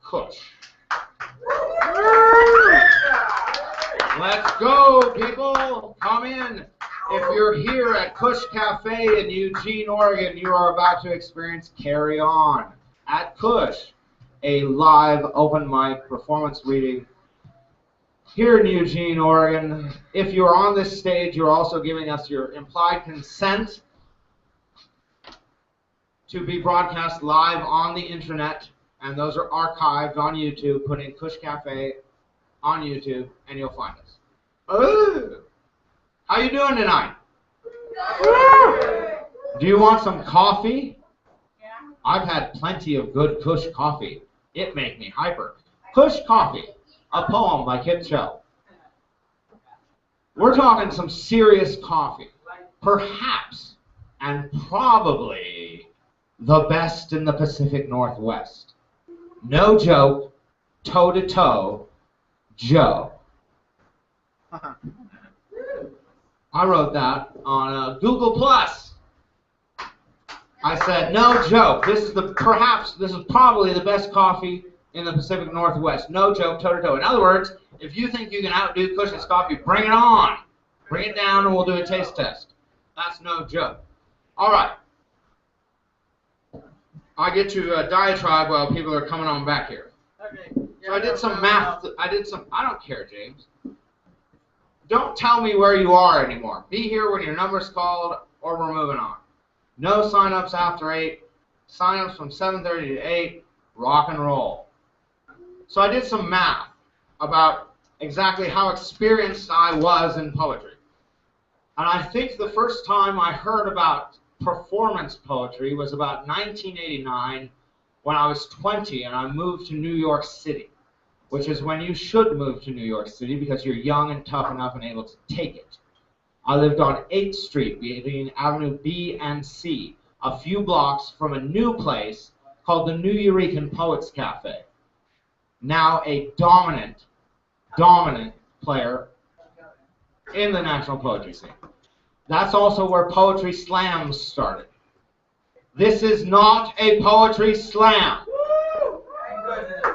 Cush. Let's go, people. Come in. If you're here at Cush Cafe in Eugene, Oregon, you are about to experience Carry On at Cush, a live open mic performance reading here in Eugene, Oregon. If you're on this stage, you're also giving us your implied consent to be broadcast live on the internet, and those are archived on YouTube. Put in Cush Cafe on YouTube, and you'll find us. Ooh. How you doing tonight? Do you want some coffee? Yeah. I've had plenty of good Cush coffee. It make me hyper. Cush Coffee, a poem by Kit Chell. We're talking some serious coffee. Perhaps, and probably, the best in the Pacific Northwest. No joke, toe-to-toe, Joe. I wrote that on Google Plus. I said, no joke, this is probably the best coffee in the Pacific Northwest. No joke, toe-to-toe. In other words, if you think you can outdo Cush's coffee, bring it on. Bring it down and we'll do a taste test. That's no joke. All right. I get to diatribe while people are coming on back here. Okay. So I did some math. I don't care, James. Don't tell me where you are anymore. Be here when your number's called or we're moving on. No sign-ups after 8. Sign-ups from 7:30 to 8. Rock and roll. So I did some math about exactly how experienced I was in poetry. And I think the first time I heard about performance poetry was about 1989 when I was 20 and I moved to New York City, which is when you should move to New York City because you're young and tough enough and able to take it. I lived on 8th Street between Avenue B and C, a few blocks from a new place called the New Eurekan Poets Cafe, now a dominant player in the national poetry scene. That's also where poetry slams started. This is not a poetry slam.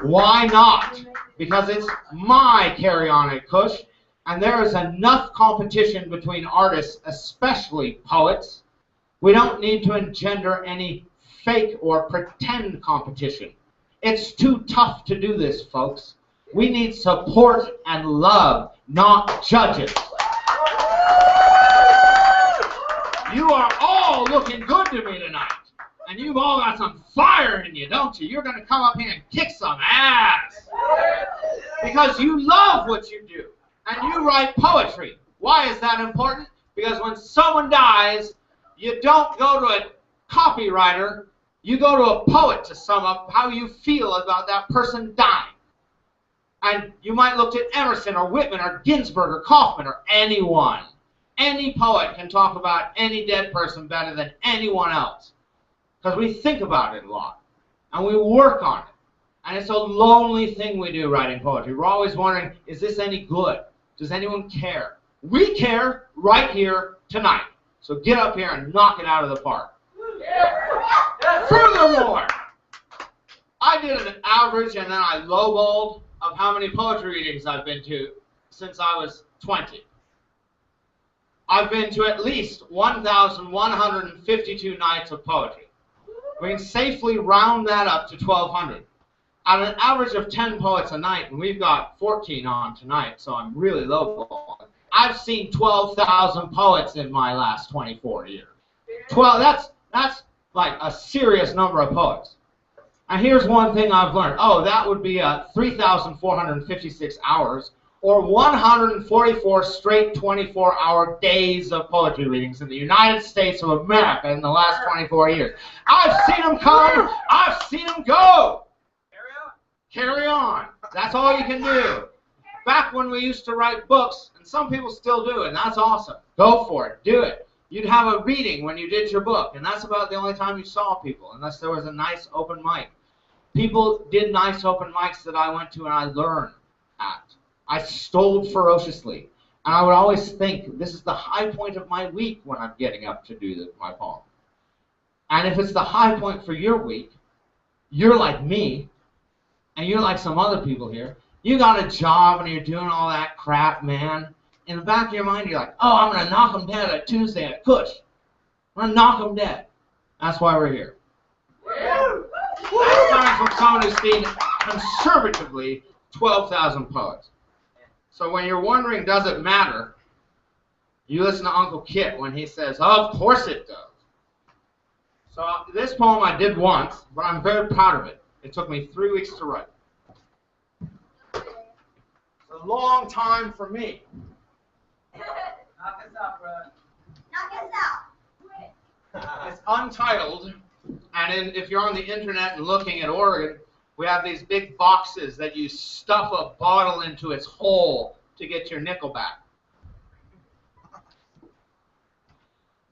Why not? Because it's my Carry On at Cush, and there is enough competition between artists, especially poets. We don't need to engender any fake or pretend competition. It's too tough to do this, folks. We need support and love, not judges. You are all looking good to me tonight. And you've all got some fire in you, don't you? You're going to come up here and kick some ass. Because you love what you do. And you write poetry. Why is that important? Because when someone dies, you don't go to a copywriter. You go to a poet to sum up how you feel about that person dying. And you might look at Emerson or Whitman or Ginsberg or Kaufman or anyone. Any poet can talk about any dead person better than anyone else. Because we think about it a lot. And we work on it. And it's a lonely thing we do writing poetry. We're always wondering, is this any good? Does anyone care? We care right here tonight. So get up here and knock it out of the park. Furthermore, I did an average and then I lowballed of how many poetry readings I've been to since I was 20. I've been to at least 1,152 nights of poetry. We can safely round that up to 1,200. At an average of 10 poets a night, and we've got 14 on tonight, so I'm really lowballing. I've seen 12,000 poets in my last 24 years. 12, that's like a serious number of poets. And here's one thing I've learned. Oh, that would be 3,456 hours, or 144 straight 24-hour days of poetry readings in the United States of America in the last 24 years. I've seen them come. I've seen them go. Carry on. That's all you can do. Back when we used to write books, and some people still do, and that's awesome. Go for it. Do it. You'd have a reading when you did your book, and that's about the only time you saw people, unless there was a nice open mic. People did nice open mics that I went to and I learned at. I stole ferociously. And I would always think, this is the high point of my week when I'm getting up to do my poem. And if it's the high point for your week, you're like me, and you're like some other people here, you got a job and you're doing all that crap, man. In the back of your mind, you're like, oh, I'm going to knock them dead at Tuesday at Cush. I'm going to knock them dead. That's why we're here. That's coming from someone who's seen conservatively 12,000 poets. So when you're wondering, does it matter? You listen to Uncle Kit when he says, of course it does. So this poem I did once, but I'm very proud of it. It took me 3 weeks to write. It's a long time for me. Knock us out, bro. Knock us out. It's untitled, and if you're on the internet and looking at Oregon, we have these big boxes that you stuff a bottle into its hole to get your nickel back.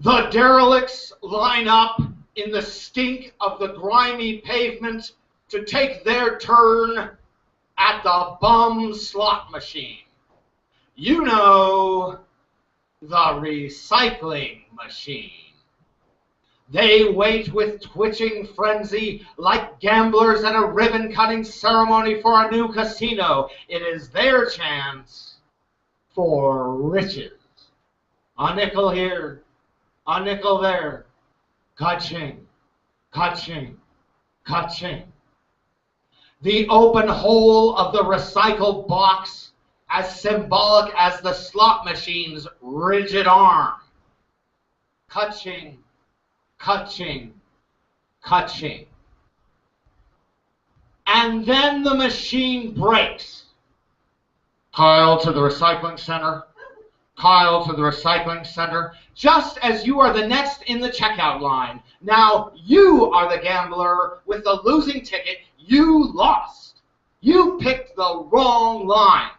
The derelicts line up in the stink of the grimy pavement to take their turn at the bum slot machine. You know, the recycling machine. They wait with twitching frenzy like gamblers at a ribbon-cutting ceremony for a new casino. It is their chance for riches. A nickel here, a nickel there. Ka-ching, ka-ching, ka-ching. The open hole of the recycled box as symbolic as the slot machine's rigid arm. Ka-ching, ka-ching, ka-ching. And then the machine breaks. Kyle to the recycling center. Kyle to the recycling center. Just as you are the next in the checkout line. Now you are the gambler with the losing ticket. You lost. You picked the wrong line.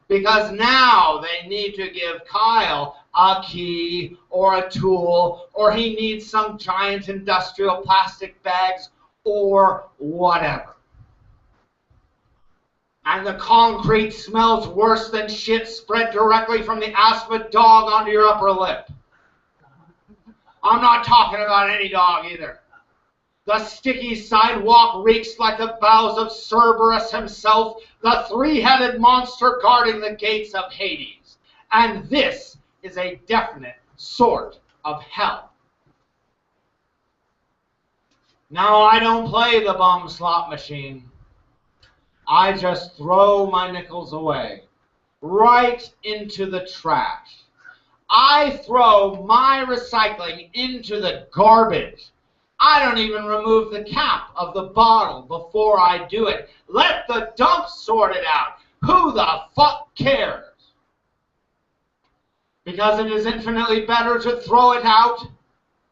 Because now they need to give Kyle a key or a tool, or he needs some giant industrial plastic bags or whatever. And the concrete smells worse than shit spread directly from the asthma dog onto your upper lip. I'm not talking about any dog either. The sticky sidewalk reeks like the bowels of Cerberus himself, the three-headed monster guarding the gates of Hades. And this is a definite sort of hell. Now, I don't play the bum slot machine. I just throw my nickels away, right into the trash. I throw my recycling into the garbage. I don't even remove the cap of the bottle before I do it. Let the dump sort it out. Who the fuck cares? Because it is infinitely better to throw it out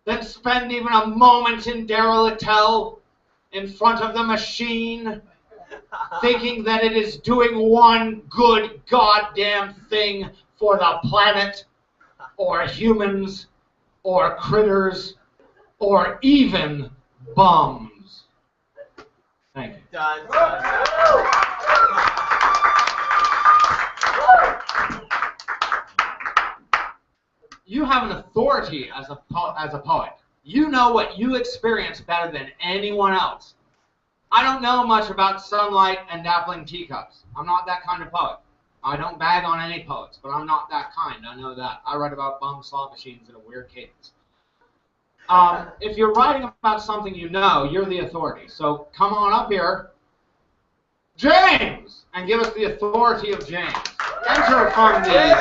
than spend even a moment in derelict hell in front of the machine, thinking that it is doing one good goddamn thing for the planet, or humans, or critters, or even bums. Thank you. Done. You have an authority as a poet. You know what you experience better than anyone else. I don't know much about sunlight and dappling teacups. I'm not that kind of poet. I don't bag on any poets, but I'm not that kind. I know that. I write about bum slot machines in a weird cadence. If you're writing about something you know, you're the authority. So come on up here, James, and give us the authority of James. Enter from this.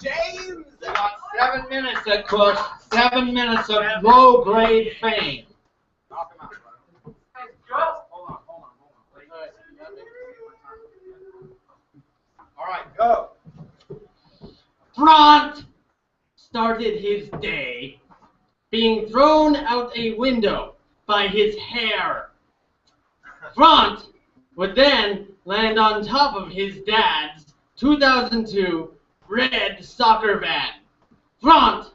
James! We got 7 minutes at Cush. 7 minutes of low-grade fame. Knock him out, bro. Hey, Joe. Hold on. Wait. All right, go. Front started his day being thrown out a window by his hair. Front would then land on top of his dad's 2002 red soccer van. Front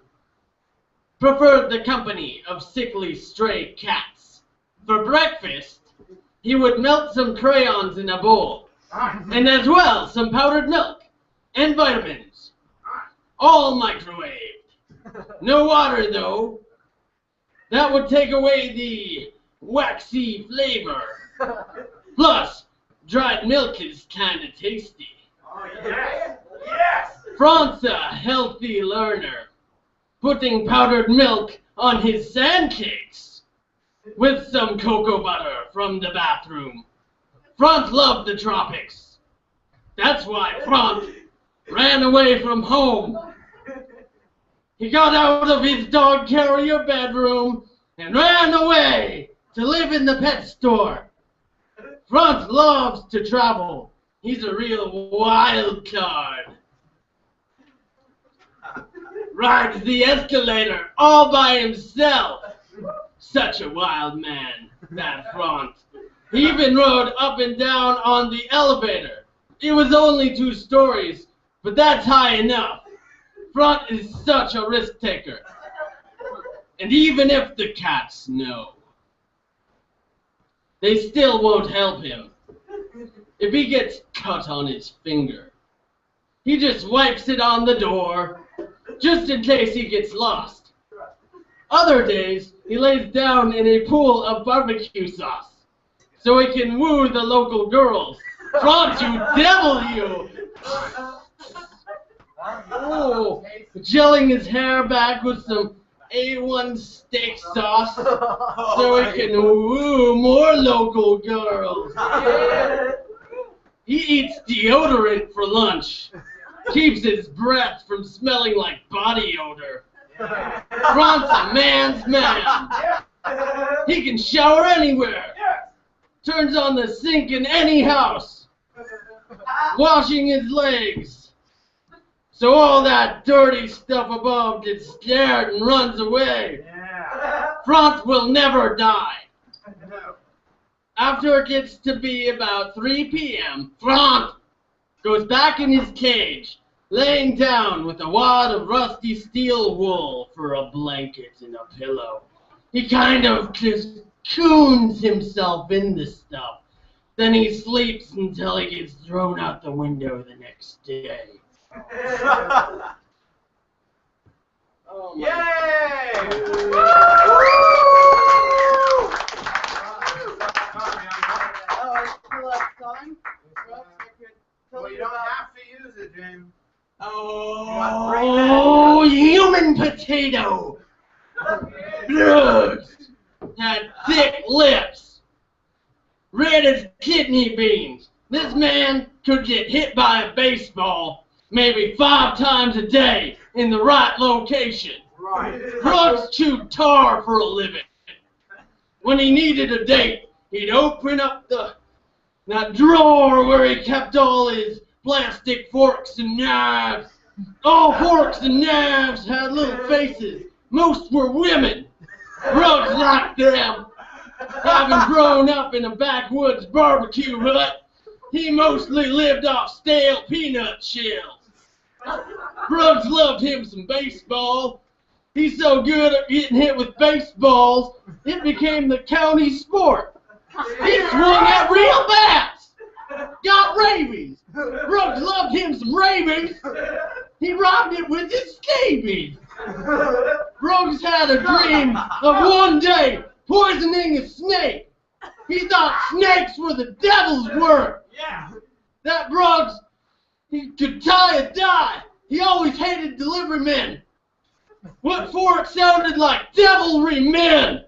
preferred the company of sickly stray cats. For breakfast, he would melt some crayons in a bowl, and as well some powdered milk and vitamins. All microwaved. No water, though. That would take away the waxy flavor. Plus, dried milk is kinda tasty. Oh, yes! Yes! Frank's a healthy learner, putting powdered milk on his sandcakes with some cocoa butter from the bathroom. Frank loved the tropics. That's why Frank ran away from home. He got out of his dog carrier bedroom and ran away to live in the pet store. Frank loves to travel. He's a real wild card. Rides the escalator all by himself. Such a wild man, that Frank. He even rode up and down on the elevator. It was only 2 stories, but that's high enough. Frank is such a risk taker. And even if the cats know, they still won't help him. If he gets cut on his finger, he just wipes it on the door, just in case he gets lost. Other days, he lays down in a pool of barbecue sauce, so he can woo the local girls. Frank, you devil, you! Oh, gelling his hair back with some A1 steak sauce, so he can woo more local girls. He eats deodorant for lunch, keeps his breath from smelling like body odor. Frank's a man's man. He can shower anywhere, turns on the sink in any house, washing his legs. So all that dirty stuff above gets scared and runs away. Frank will never die. After it gets to be about 3 p.m., Frank goes back in his cage, laying down with a wad of rusty steel wool for a blanket and a pillow. He kind of just coons himself in this stuff. Then he sleeps until he gets thrown out the window the next day. Oh my. Yay! Well, you don't have to use it, James. Oh, human potato! Drugs! Had thick lips, red as kidney beans. This man could get hit by a baseball maybe 5 times a day in the right location. Right. Drugs chewed tar for a living. When he needed a date, he'd open up that drawer where he kept all his plastic forks and knives. All forks and knives had little faces. Most were women. Drugs like them. Having grown up in a backwoods barbecue hut, he mostly lived off stale peanut shells. Brooks loved him some baseball. He's so good at getting hit with baseballs, it became the county sport. He swung at real bats. Got rabies. Brooks loved him some rabies. He robbed it with his scabies. Brooks had a dream of one day poisoning a snake. He thought snakes were the devil's work. Yeah. That Brooks, he could tie or die. He always hated delivery men. What for it sounded like devilry men.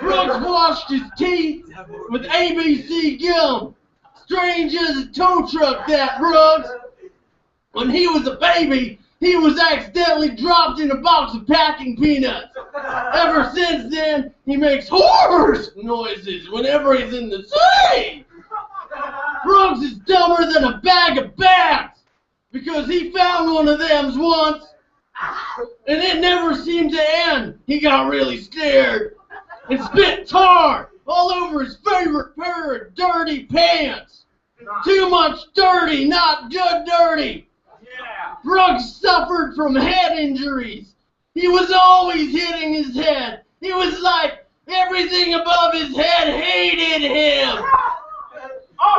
Brooks washed his teeth with ABC gum. Strange as a tow truck, that Brooks. When he was a baby, he was accidentally dropped in a box of packing peanuts. Ever since then, he makes horrors noises whenever he's in the sea. Brooks is dumber than a bag of bats because he found one of them once and it never seemed to end. He got really scared and spit tar all over his favorite pair of dirty pants. Too much dirty, not good dirty. Yeah. Brooks suffered from head injuries. He was always hitting his head. He was like everything above his head hated him.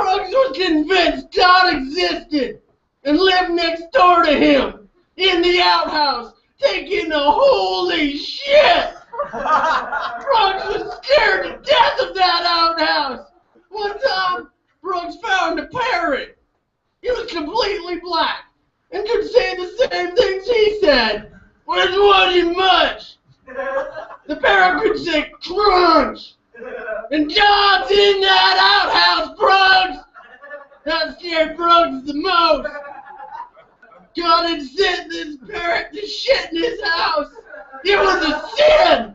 Brooks was convinced God existed and lived next door to him in the outhouse taking a holy shit. Brooks was scared to death of that outhouse. One time, Brooks found a parrot. He was completely black and could say the same things he said, which wasn't much. The parrot could say crunch. And God's in that outhouse, Brooks. That scared Brooks the most. God had sent this parrot to shit in his house. It was a sin.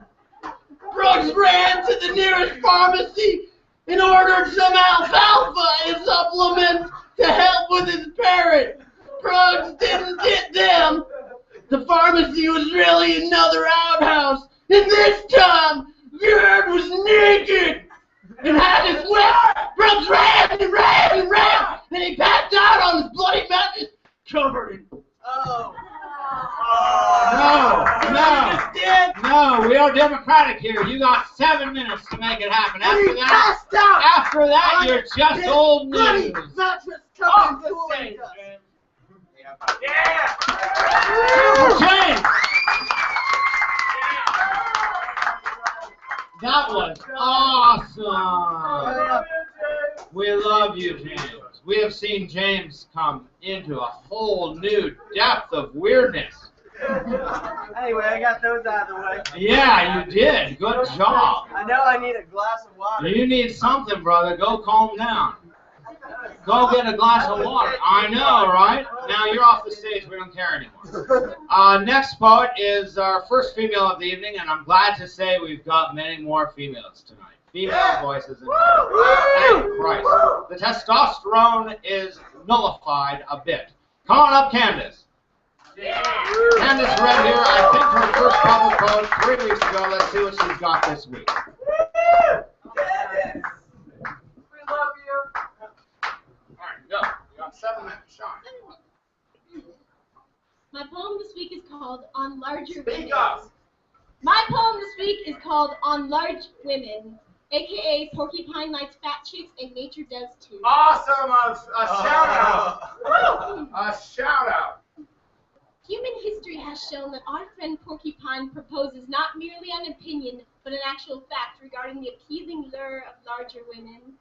Brooks ran to the nearest pharmacy and ordered some alfalfa and supplements to help with his parrot. Brooks didn't get them. The pharmacy was really another outhouse, and this time, Gerd was naked and had his whip. Brooks ran and ran and ran, and he passed out on his bloody mattress, covered in. No, we are democratic here. You got 7 minutes to make it happen. After that, you're just old news. Off the stage, Yeah! James! That was awesome. We love you, James. We have seen James come into a whole new depth of weirdness. Anyway, I got those out of the way. Yeah, you did. Good job. I know I need a glass of water. You need something, brother. Go calm down. Go get a glass of water. I know, right? Now you're off the stage. We don't care anymore. Next poet is our first female of the evening, and I'm glad to say we've got many more females tonight. Female voices in Thank Christ. The testosterone is nullified a bit. Come on up, Candace. Candace read here, I think, her first public poem 3 weeks ago. Let's see what she's got this week. We love you. All right, go. You got 7 minutes. Sean. My poem this week is called On Larger Women. Speak up! My poem this week is called On Large Women, aka Porcupine Likes Fat Chicks and Nature Does Too. Awesome! A shout out! A shout out! Human history has shown that our friend Porcupine proposes not merely an opinion, but an actual fact regarding the appealing lure of larger women.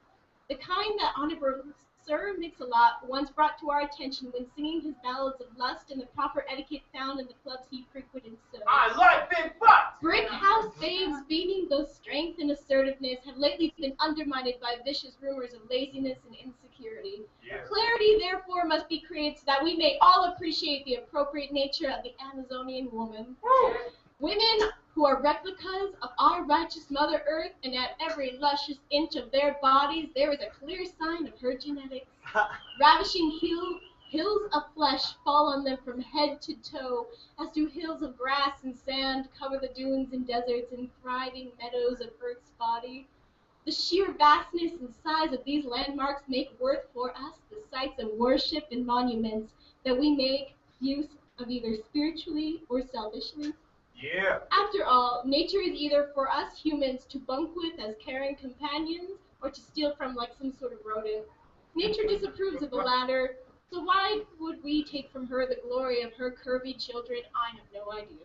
The kind that Honorable Sir Mix-a-Lot once brought to our attention when singing his ballads of lust and the proper etiquette found in the clubs he frequented so. I like big butts! Brick house babes beaming both strength and assertiveness have lately been undermined by vicious rumors of laziness and insecurity. Yeah. Clarity, therefore, must be created so that we may all appreciate the appropriate nature of the Amazonian woman. Women who are replicas of our righteous Mother Earth, and at every luscious inch of their bodies there is a clear sign of her genetics. Ravishing hills of flesh fall on them from head to toe, as do hills of grass and sand cover the dunes and deserts and thriving meadows of Earth's body. The sheer vastness and size of these landmarks make worth for us the sites of worship and monuments that we make use of either spiritually or selfishly. Yeah. After all, nature is either for us humans to bunk with as caring companions or to steal from like some sort of rodent. Nature disapproves of the latter, so why would we take from her the glory of her curvy children? I have no idea.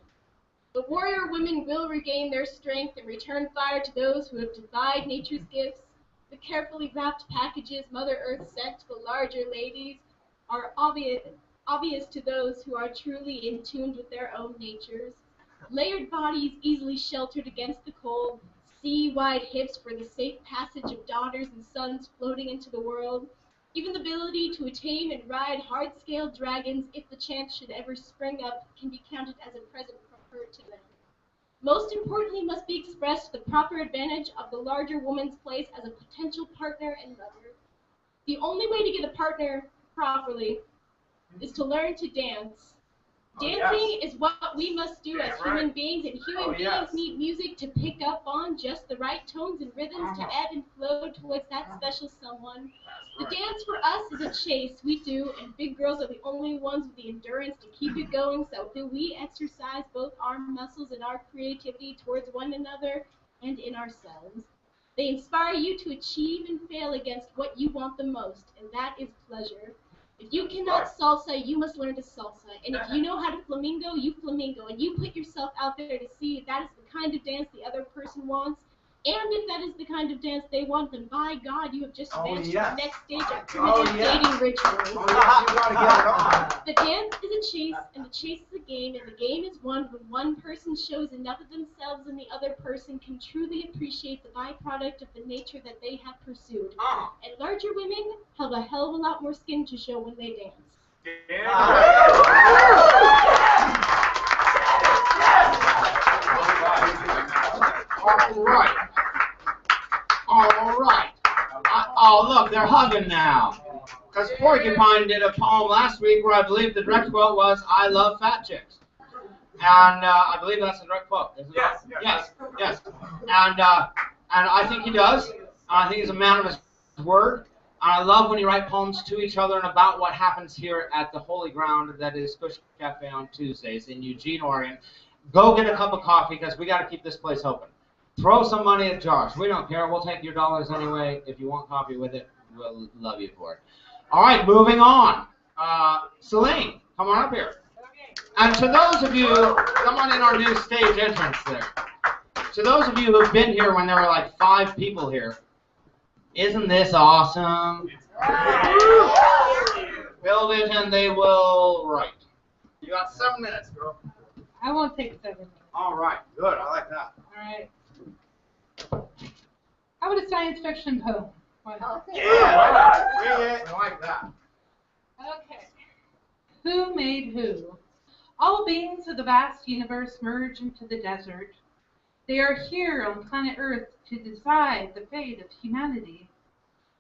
The warrior women will regain their strength and return fire to those who have defied nature's gifts. The carefully wrapped packages Mother Earth sent to the larger ladies are obvious to those who are truly in tune with their own natures. Layered bodies easily sheltered against the cold, sea-wide hips for the safe passage of daughters and sons floating into the world, even the ability to tame and ride hard-scaled dragons if the chance should ever spring up can be counted as a present from her to them. Most importantly must be expressed the proper advantage of the larger woman's place as a potential partner and lover. The only way to get a partner properly is to learn to dance. Dancing is what we must do as human beings, and human beings need music to pick up on just the right tones and rhythms to ebb and flow towards that special someone. The dance for us is a chase, we do, and big girls are the only ones with the endurance to keep it going, so do we exercise both our muscles and our creativity towards one another and in ourselves. They inspire you to achieve and fail against what you want the most, and that is pleasure. If you cannot salsa, you must learn to salsa. And if you know how to flamingo, you flamingo. And you put yourself out there to see if that is the kind of dance the other person wants. And if that is the kind of dance they want, then by God, you have just advanced to the next stage of primitive dating rituals. The dance is a chase, and the chase is a game, and the game is won when one person shows enough of themselves and the other person can truly appreciate the byproduct of the nature that they have pursued. And larger women have a hell of a lot more skin to show when they dance. All right. Oh, look, they're hugging now. Because Porcupine did a poem last week where I believe the direct quote was, "I love fat chicks." And I believe that's the direct quote, isn't it? Yes. And I think he does. I think he's a man of his word. And I love when you write poems to each other and about what happens here at the holy ground that is Cush Cafe on Tuesdays in Eugene, Oregon. Go get a cup of coffee because we got to keep this place open. Throw some money at Josh. We don't care. We'll take your dollars anyway. If you want coffee with it, we'll love you for it. All right, moving on. Celine, come on up here. And to those of you, come on in our new stage entrance there. To those of you who've been here when there were like 5 people here, isn't this awesome? Build it and they will write. You got 7 minutes, girl. I won't take 7 minutes. All right, good. I like that. All right. How about a science fiction poem? Why not? I like that. Okay. Who made who? All beings of the vast universe merge into the desert. They are here on planet Earth to decide the fate of humanity.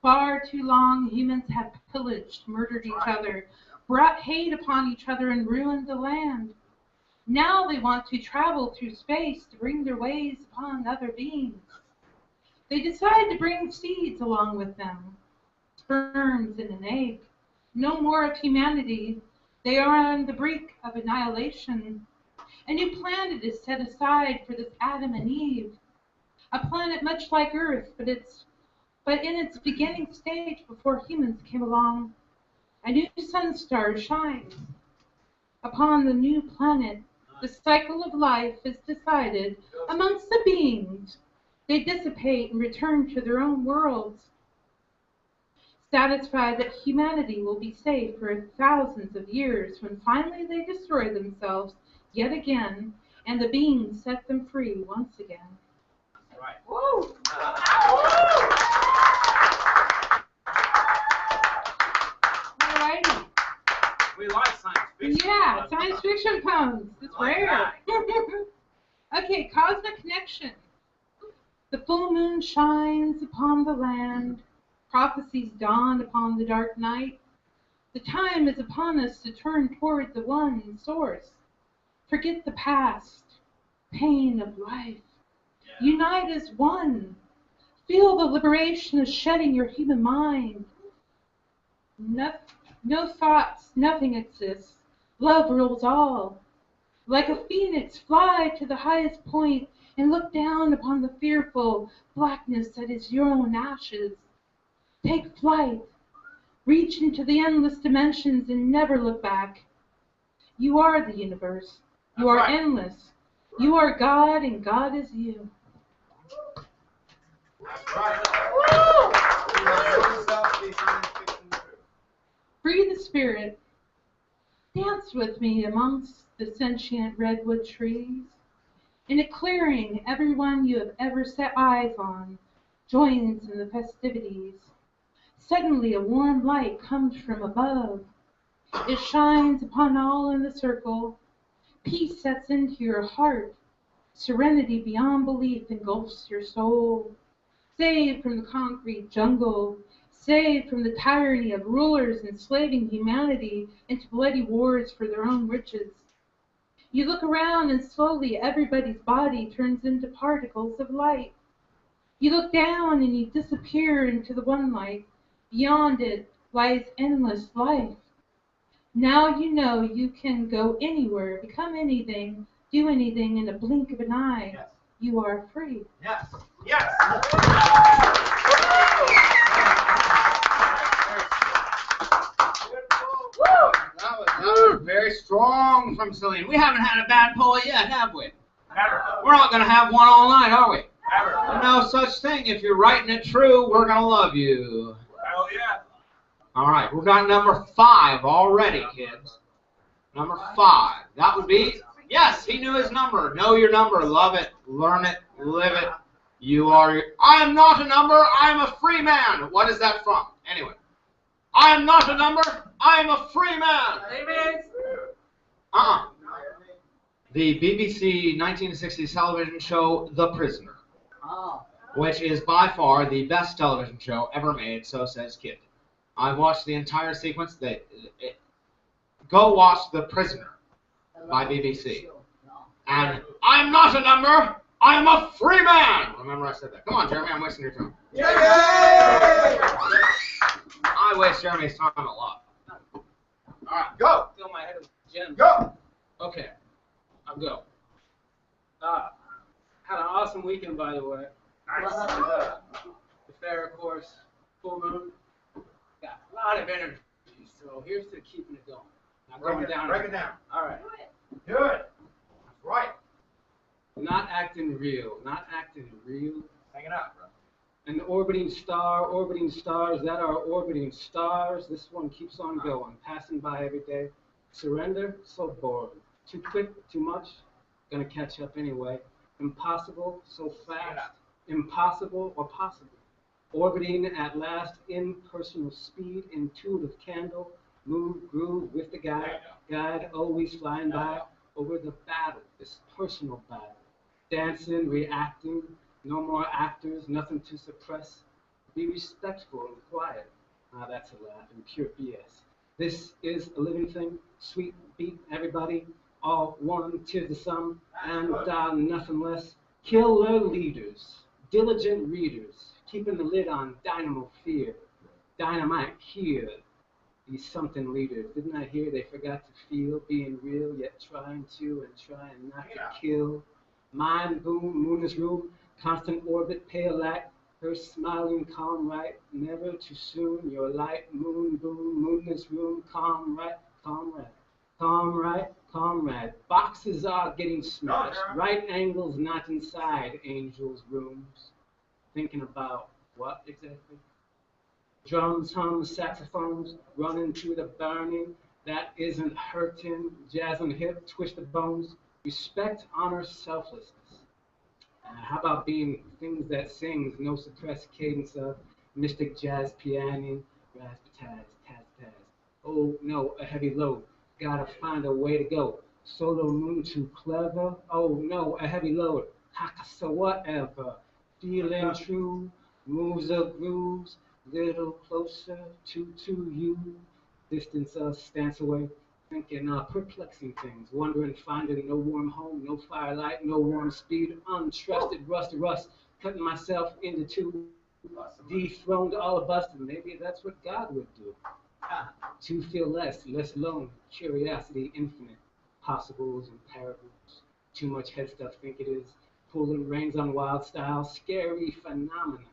Far too long, humans have pillaged, murdered each other, brought hate upon each other, and ruined the land. Now they want to travel through space to bring their ways upon other beings. They decide to bring seeds along with them, sperms and an egg. No more of humanity. They are on the brink of annihilation. A new planet is set aside for this Adam and Eve. A planet much like Earth, but in its beginning stage before humans came along. A new sun star shines upon the new planet. The cycle of life is decided amongst the beings. They dissipate and return to their own worlds, satisfied that humanity will be safe for thousands of years when finally they destroy themselves yet again, and the beings set them free once again. Right. Woo! Alrighty. We like science fiction. Yeah, science fiction poems. It's rare. Okay, cosmic connection. The full moon shines upon the land. Prophecies dawn upon the dark night. The time is upon us to turn toward the one source. Forget the past, pain of life. Unite as one. Feel the liberation of shedding your human mind. No thoughts, nothing exists. Love rules all. Like a phoenix, fly to the highest point and look down upon the fearful blackness that is your own ashes. Take flight. Reach into the endless dimensions and never look back. You are the universe. You are endless. You are God and God is you. That's right. Free the spirit. Dance with me amongst the sentient redwood trees. In a clearing, everyone you have ever set eyes on joins in the festivities. Suddenly a warm light comes from above. It shines upon all in the circle. Peace sets into your heart. Serenity beyond belief engulfs your soul. Saved from the concrete jungle, saved from the tyranny of rulers enslaving humanity into bloody wars for their own riches. You look around and slowly everybody's body turns into particles of light. You look down and you disappear into the one light. Beyond it lies endless life. Now you know you can go anywhere, become anything, do anything in a blink of an eye. Yes. You are free. Yes. Yes. from Celine. We haven't had a bad poet yet, have we? Never. We're not going to have one all night, are we? Never. No such thing. If you're writing it true, we're going to love you. Hell yeah. All right, we've got number 5 already, kids. Number 5. That would be, yes, he knew his number. Know your number. Love it. Learn it. Live it. You are, I am not a number. I am a free man. What is that from? Anyway. I am not a number. I am a free man. Amen. The BBC 1960s television show, The Prisoner, Oh. which is by far the best television show ever made, so says Kit. I've watched the entire sequence. Go watch The Prisoner by BBC. And I'm not a number. I'm a free man. Remember I said that. Come on, Jeremy. I'm wasting your time. Yay! I waste Jeremy's time a lot. All right, Go. Fill my head with gems. Go. okay, I'll go. Had an awesome weekend, by the way. Nice. The fair, of course, full moon. Got a lot of energy, so here's to keeping it going. Not going down. Break it down. All right. Do it. That's right. Not acting real. Not acting real. Hang it out, bro. An orbiting stars that are orbiting stars. This one keeps on going, passing by every day. Surrender, so boring. Too quick, too much, gonna catch up anyway. Impossible, so fast. Impossible or possible. Orbiting at last, impersonal speed, intuitive candle, move, groove with the guide always flying by over the battle, this personal battle. Dancing, reacting, no more actors, nothing to suppress. Be respectful and quiet. Ah, that's a laugh and pure BS. This is a living thing, sweet beat, everybody, all one, 'tis the sum, and nothing less. Killer leaders, diligent readers, keeping the lid on dynamo fear. Dynamite here. These something leaders, didn't I hear they forgot to feel, being real, yet trying not to kill. Mind boom, moonless room, constant orbit, pale light, her smiling calm right, never too soon, your light, moon boom, moonless room, calm right, boxes are getting smashed, right angles not inside angels' rooms, thinking about what exactly? Drums, hum, saxophones, running through the burning, that isn't hurting, jazz on the hip, twist the bones, respect, honor, selflessness. How about being things that sings, no suppressed cadence of mystic jazz piano, razzmatazz, taz. Oh no, a heavy load, gotta find a way to go. Solo moon too clever, oh no, a heavy load, so whatever. Feeling true, moves of grooves, little closer to you. Distance us, stance away. Thinking perplexing things, wondering, finding no warm home, no firelight, no warm speed, untrusted, rust, cutting myself into two, dethroned, all of us, and maybe that's what God would do. To feel less alone, curiosity infinite, possibles and parables, too much head stuff, think it is, pulling reins on wild style, scary phenomena.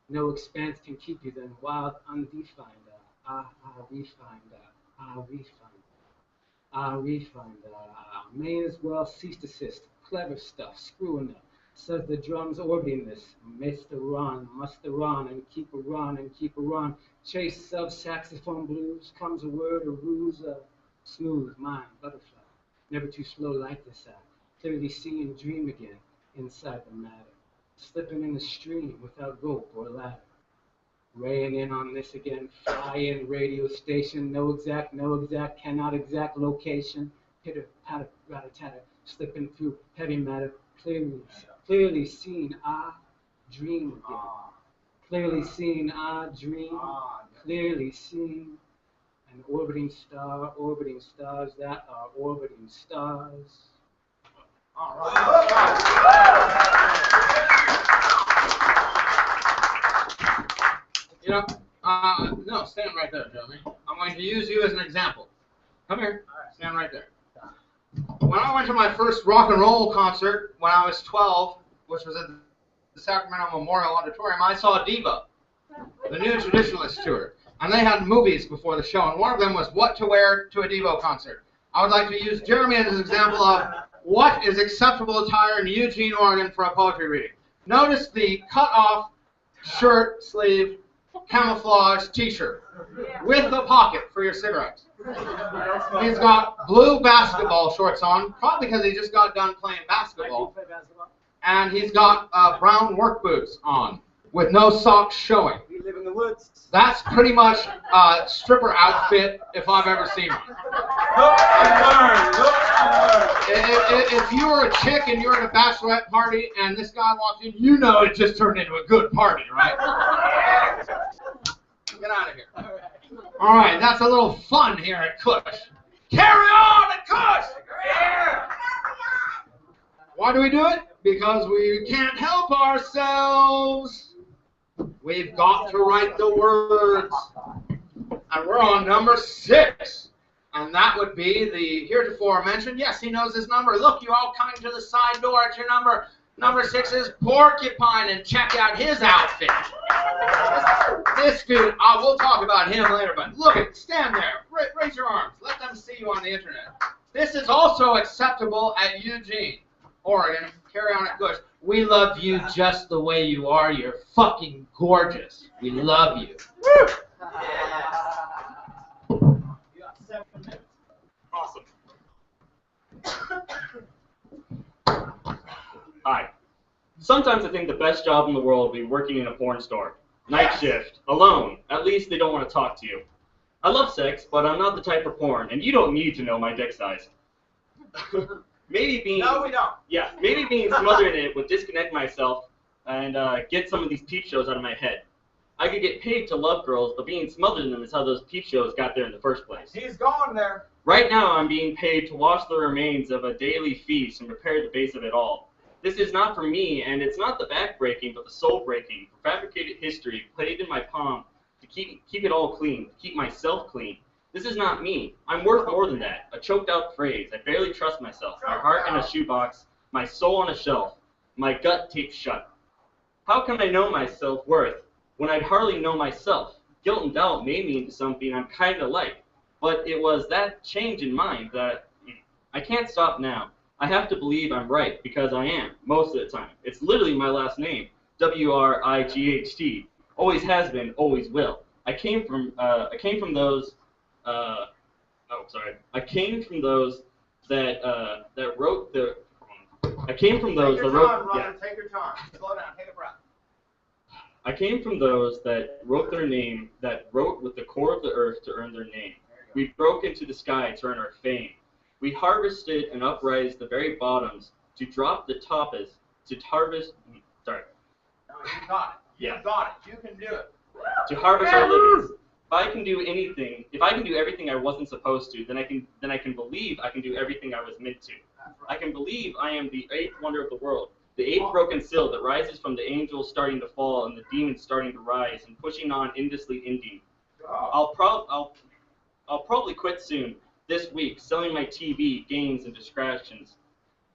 No expanse can keep you then, wild, undefined, may as well cease desist, clever stuff, screwing up, says the drums orbiting this, must run, and keep a run, chase of saxophone blues, comes a word, a ruse, a smooth mind, butterfly, never too slow like this out, clearly seeing dream again, inside the matter, slipping in the stream without rope or ladder. Raying in on this again, fly-in radio station, no exact, cannot exact location, pitter, patter, rat-a-tatter, slipping through heavy matter, clearly seen, dream again. Clearly seen, dream, clearly seen, an orbiting stars that are orbiting stars. All right. You know, no, stand right there, Jeremy. I'm going to use you as an example. Come here. Stand right there. When I went to my first rock and roll concert when I was 12, which was at the Sacramento Memorial Auditorium, I saw Diva, the New Traditionalist tour. And they had movies before the show, and one of them was What to Wear to a Devo Concert. I would like to use Jeremy as an example of what is acceptable attire in Eugene, Oregon for a poetry reading. Notice the cut-off shirt sleeve camouflage t-shirt with a pocket for your cigarettes. He's got blue basketball shorts on, probably because he just got done playing basketball. And he's got brown work boots on with no socks showing. We live in the woods. That's pretty much a stripper outfit if I've ever seen one. Look and learn. Look and learn. If you were a chick and you were at a bachelorette party and this guy walked in, you know it just turned into a good party, right? Get out of here. All right, that's a little fun here at Cush. Carry on at Cush! Why do we do it? Because we can't help ourselves. We've got to write the words. And we're on number 6. And that would be the heretofore mentioned. Yes, he knows his number. Look, you're all coming to the side door at your number. Number 6 is Porcupine, and check out his outfit. This dude, we'll talk about him later, but look at, stand there. Raise your arms. Let them see you on the internet. This is also acceptable at Eugene, Oregon. Carry on at Cush. We love you just the way you are. You're fucking gorgeous. We love you. You got 7 minutes. Awesome. Hi. Sometimes I think the best job in the world would be working in a porn store. Night shift. Alone. At least they don't want to talk to you. I love sex, but I'm not the type for porn, and you don't need to know my dick size. Maybe being... No, we don't. Yeah, maybe being smothered in it would disconnect myself and get some of these peep shows out of my head. I could get paid to love girls, but being smothered in them is how those peep shows got there in the first place. He's gone there. Right now, I'm being paid to wash the remains of a daily feast and prepare the base of it all. This is not for me, and it's not the back-breaking, but the soul-breaking, fabricated history played in my palm to keep it all clean, to keep myself clean. This is not me. I'm worth more than that. A choked-out phrase. I barely trust myself. My heart in a shoebox, my soul on a shelf, my gut taped shut. How can I know my self-worth when I'd hardly know myself? Guilt and doubt made me into something I'm kind of like, but it was that change in mind that I can't stop now. I have to believe I'm right, because I am, most of the time. It's literally my last name, W-R-I-G-H-T. Always has been, always will. I came from those that wrote the. I came from those that wrote. Yeah. Take your time. Slow down. Take a breath. I came from those that wrote their name, that wrote with the core of the earth to earn their name. We broke into the sky to earn our fame. We harvested and upraised the very bottoms to drop the toppers to harvest. Sorry. No, you got it. Yeah. You got it. You can do it. To harvest our livings. If I can do everything I wasn't supposed to, then I can believe I can do everything I was meant to. I can believe I am the 8th wonder of the world, the 8th broken sill that rises from the angels starting to fall and the demons starting to rise and pushing on endlessly ending. I'll probably quit soon, this week, selling my TV, games, and distractions,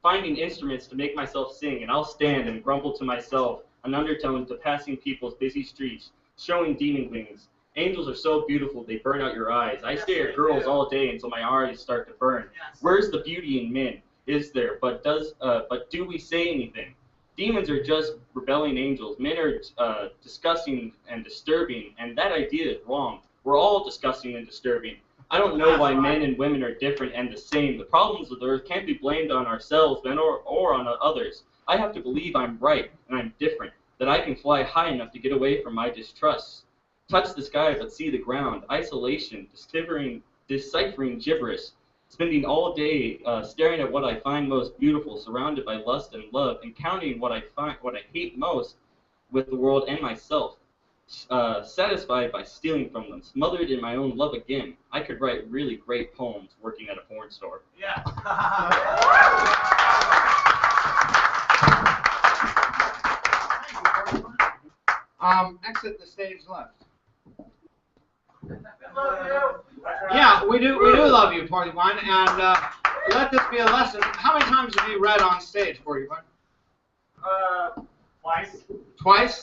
finding instruments to make myself sing, and I'll stand and grumble to myself an undertone to passing people's busy streets, showing demon wings. Angels are so beautiful they burn out your eyes. I stare at girls all day until my eyes start to burn. Where's the beauty in men? Is there? But do we say anything? Demons are just rebelling angels. Men are disgusting and disturbing, and that idea is wrong. We're all disgusting and disturbing. I don't know why men and women are different and the same. The problems of the earth can't be blamed on ourselves or on others. I have to believe I'm right and I'm different, that I can fly high enough to get away from my distrusts. Touch the sky but see the ground. Isolation, deciphering gibberish. Spending all day staring at what I find most beautiful, surrounded by lust and love, and counting what I hate most with the world and myself. Satisfied by stealing from them, smothered in my own love again. I could write really great poems working at a porn store. Yeah. Exit the stage left. Yeah, we do love you, Porcupine, and let this be a lesson. How many times have you read on stage, Porcupine? Twice. Twice?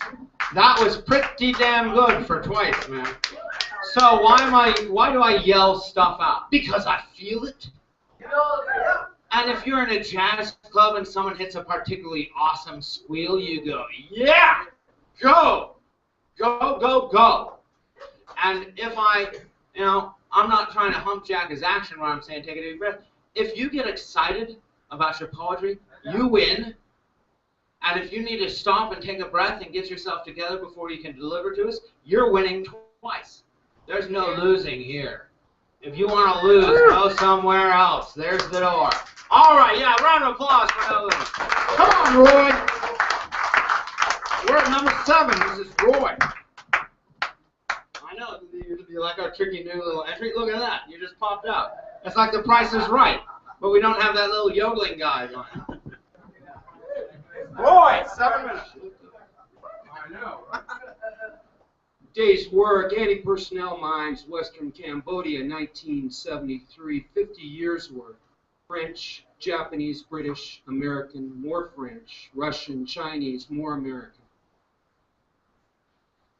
That was pretty damn good for twice, man. So why do I yell stuff out? Because I feel it. And if you're in a jazz club and someone hits a particularly awesome squeal, you go, yeah, go, go, go, go. And if I'm not trying to hump Jack his action when I'm saying take a deep breath. If you get excited about your poetry, you win. And if you need to stop and take a breath and get yourself together before you can deliver to us, you're winning twice. There's no losing here. If you want to lose, go somewhere else. There's the door. All right, yeah, round of applause for no losing. Come on, Roy. We're at number 7. This is Roy. I know, you like our tricky new little entry. Look at that. You just popped out. It's like The Price is Right, but we don't have that little yodeling guy on. Roy, 7 minutes. I know. Day's work, anti-personnel mines, Western Cambodia, 1973, 50 years worth. French, Japanese, British, American, more French, Russian, Chinese, more American.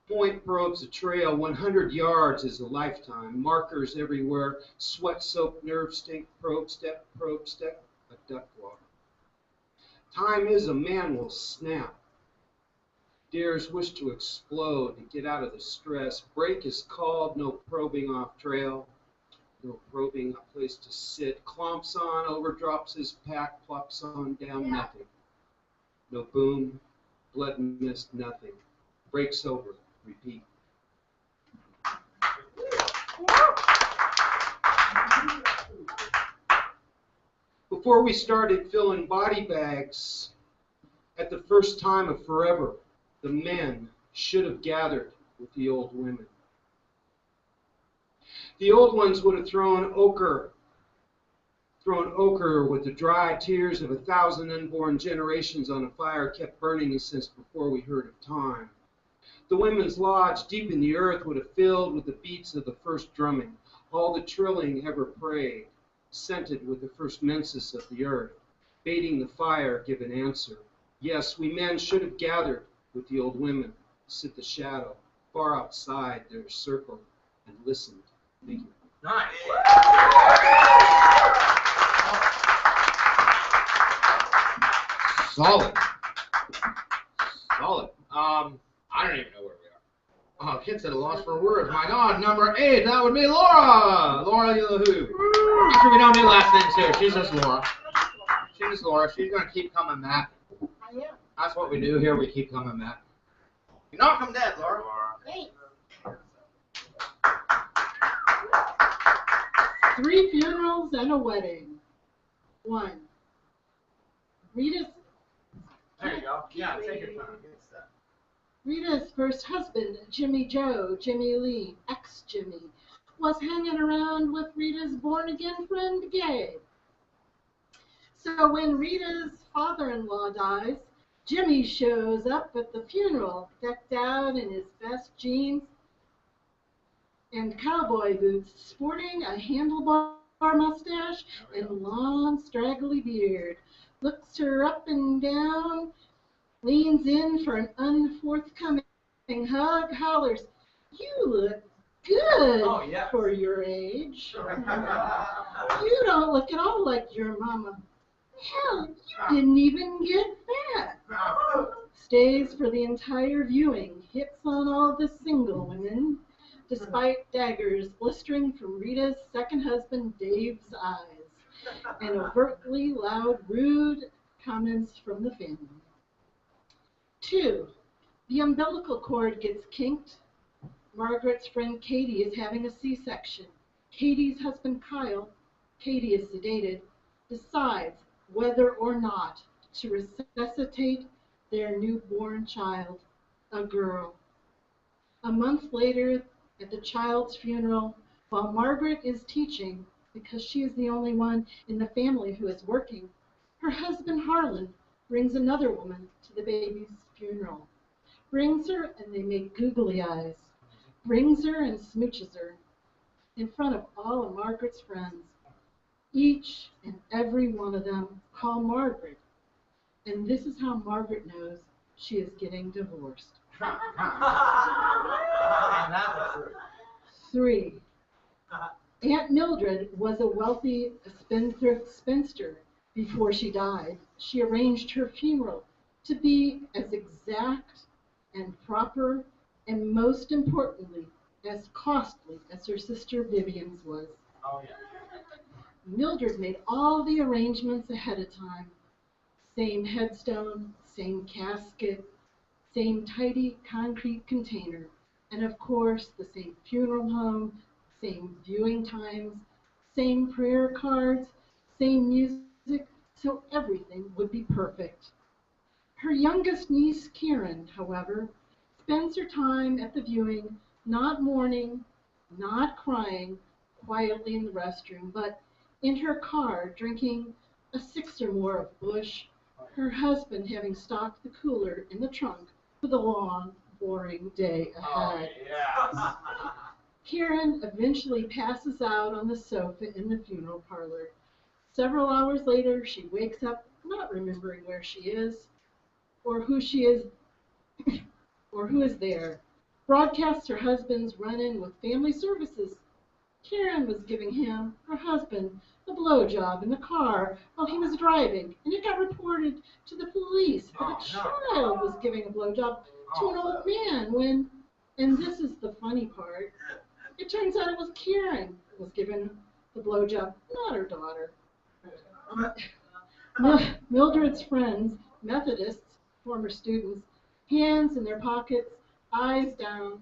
Point probes a trail, 100 yards is a lifetime. Markers everywhere, sweat-soaked nerve stink, probe step, a duck walk. Time is a man will snap. Dares wish to explode, to get out of the stress. Break is called, no probing off trail. No probing, a place to sit. Clomps on, overdrops his pack, plops on, down, nothing. No boom, blood mist, nothing. Breaks over, repeat. Before we started filling body bags, at the first time of forever, the men should have gathered with the old women. The old ones would have thrown ochre with the dry tears of 1,000 unborn generations on a fire kept burning since before we heard of time. The women's lodge deep in the earth would have filled with the beats of the first drumming, all the trilling ever prayed, scented with the first menses of the earth, baiting the fire give an answer. Yes, we men should have gathered with the old women, sit the shadow, far outside their circle, and listened. Thank you. Nice. Solid. I don't even know where we are. Oh, Kit's at a loss for words. My God, number 8, that would be Laura. Laura, you know who? Actually, we don't do last names here. She's just Laura. She's going to keep coming back. That's what we do here. We keep coming back. You knock them dead, Laura. Hey. 3 funerals and a wedding. 1. Rita's. There you go. Yeah, take your time. Get set. Rita's first husband, Jimmy Joe, Jimmy Lee, ex-Jimmy, was hanging around with Rita's born-again friend, Gabe. So when Rita's father-in-law dies, Jimmy shows up at the funeral, decked out in his best jeans and cowboy boots, sporting a handlebar mustache and long, straggly beard. Looks her up and down, leans in for an unforthcoming hug, hollers, "You look good for your age. You don't look at all like your mama. Hell, you didn't even get fat." Stays for the entire viewing, hits on all the single women, despite daggers blistering from Rita's second husband Dave's eyes, and overtly loud, rude comments from the family. 2. The umbilical cord gets kinked. Margaret's friend Katie is having a C-section. Katie's husband Kyle, Katie is sedated, decides whether or not to resuscitate their newborn child, a girl. A month later, at the child's funeral, while Margaret is teaching, because she is the only one in the family who is working, her husband Harlan brings another woman to the baby's funeral. Brings her and they make googly eyes. Brings her and smooches her in front of all of Margaret's friends. Each and every one of them call Margaret. And this is how Margaret knows she is getting divorced. 3. Aunt Mildred was a wealthy spendthrift spinster. Before she died, she arranged her funeral to be as exact and proper and, most importantly, as costly as her sister Vivian's was. Oh, yeah. Mildred made all the arrangements ahead of time. Same headstone, same casket, same tidy concrete container, and of course the same funeral home, same viewing times, same prayer cards, same music, so everything would be perfect. Her youngest niece, Karen, however, spends her time at the viewing not mourning, not crying quietly in the restroom, but in her car drinking a six or more of Bush, her husband having stocked the cooler in the trunk for the long, boring day ahead. Yeah. Karen eventually passes out on the sofa in the funeral parlor. Several hours later, she wakes up not remembering where she is or who she is or who is there. Broadcasts her husband's run-in with family services. Karen was giving him, her husband, a blowjob in the car while he was driving, and it got reported to the police that a child was giving a blowjob to an old man when, and this is the funny part, it turns out it was Karen who was giving the blowjob, not her daughter. Mildred's friends, Methodists, former students, hands in their pockets, eyes down,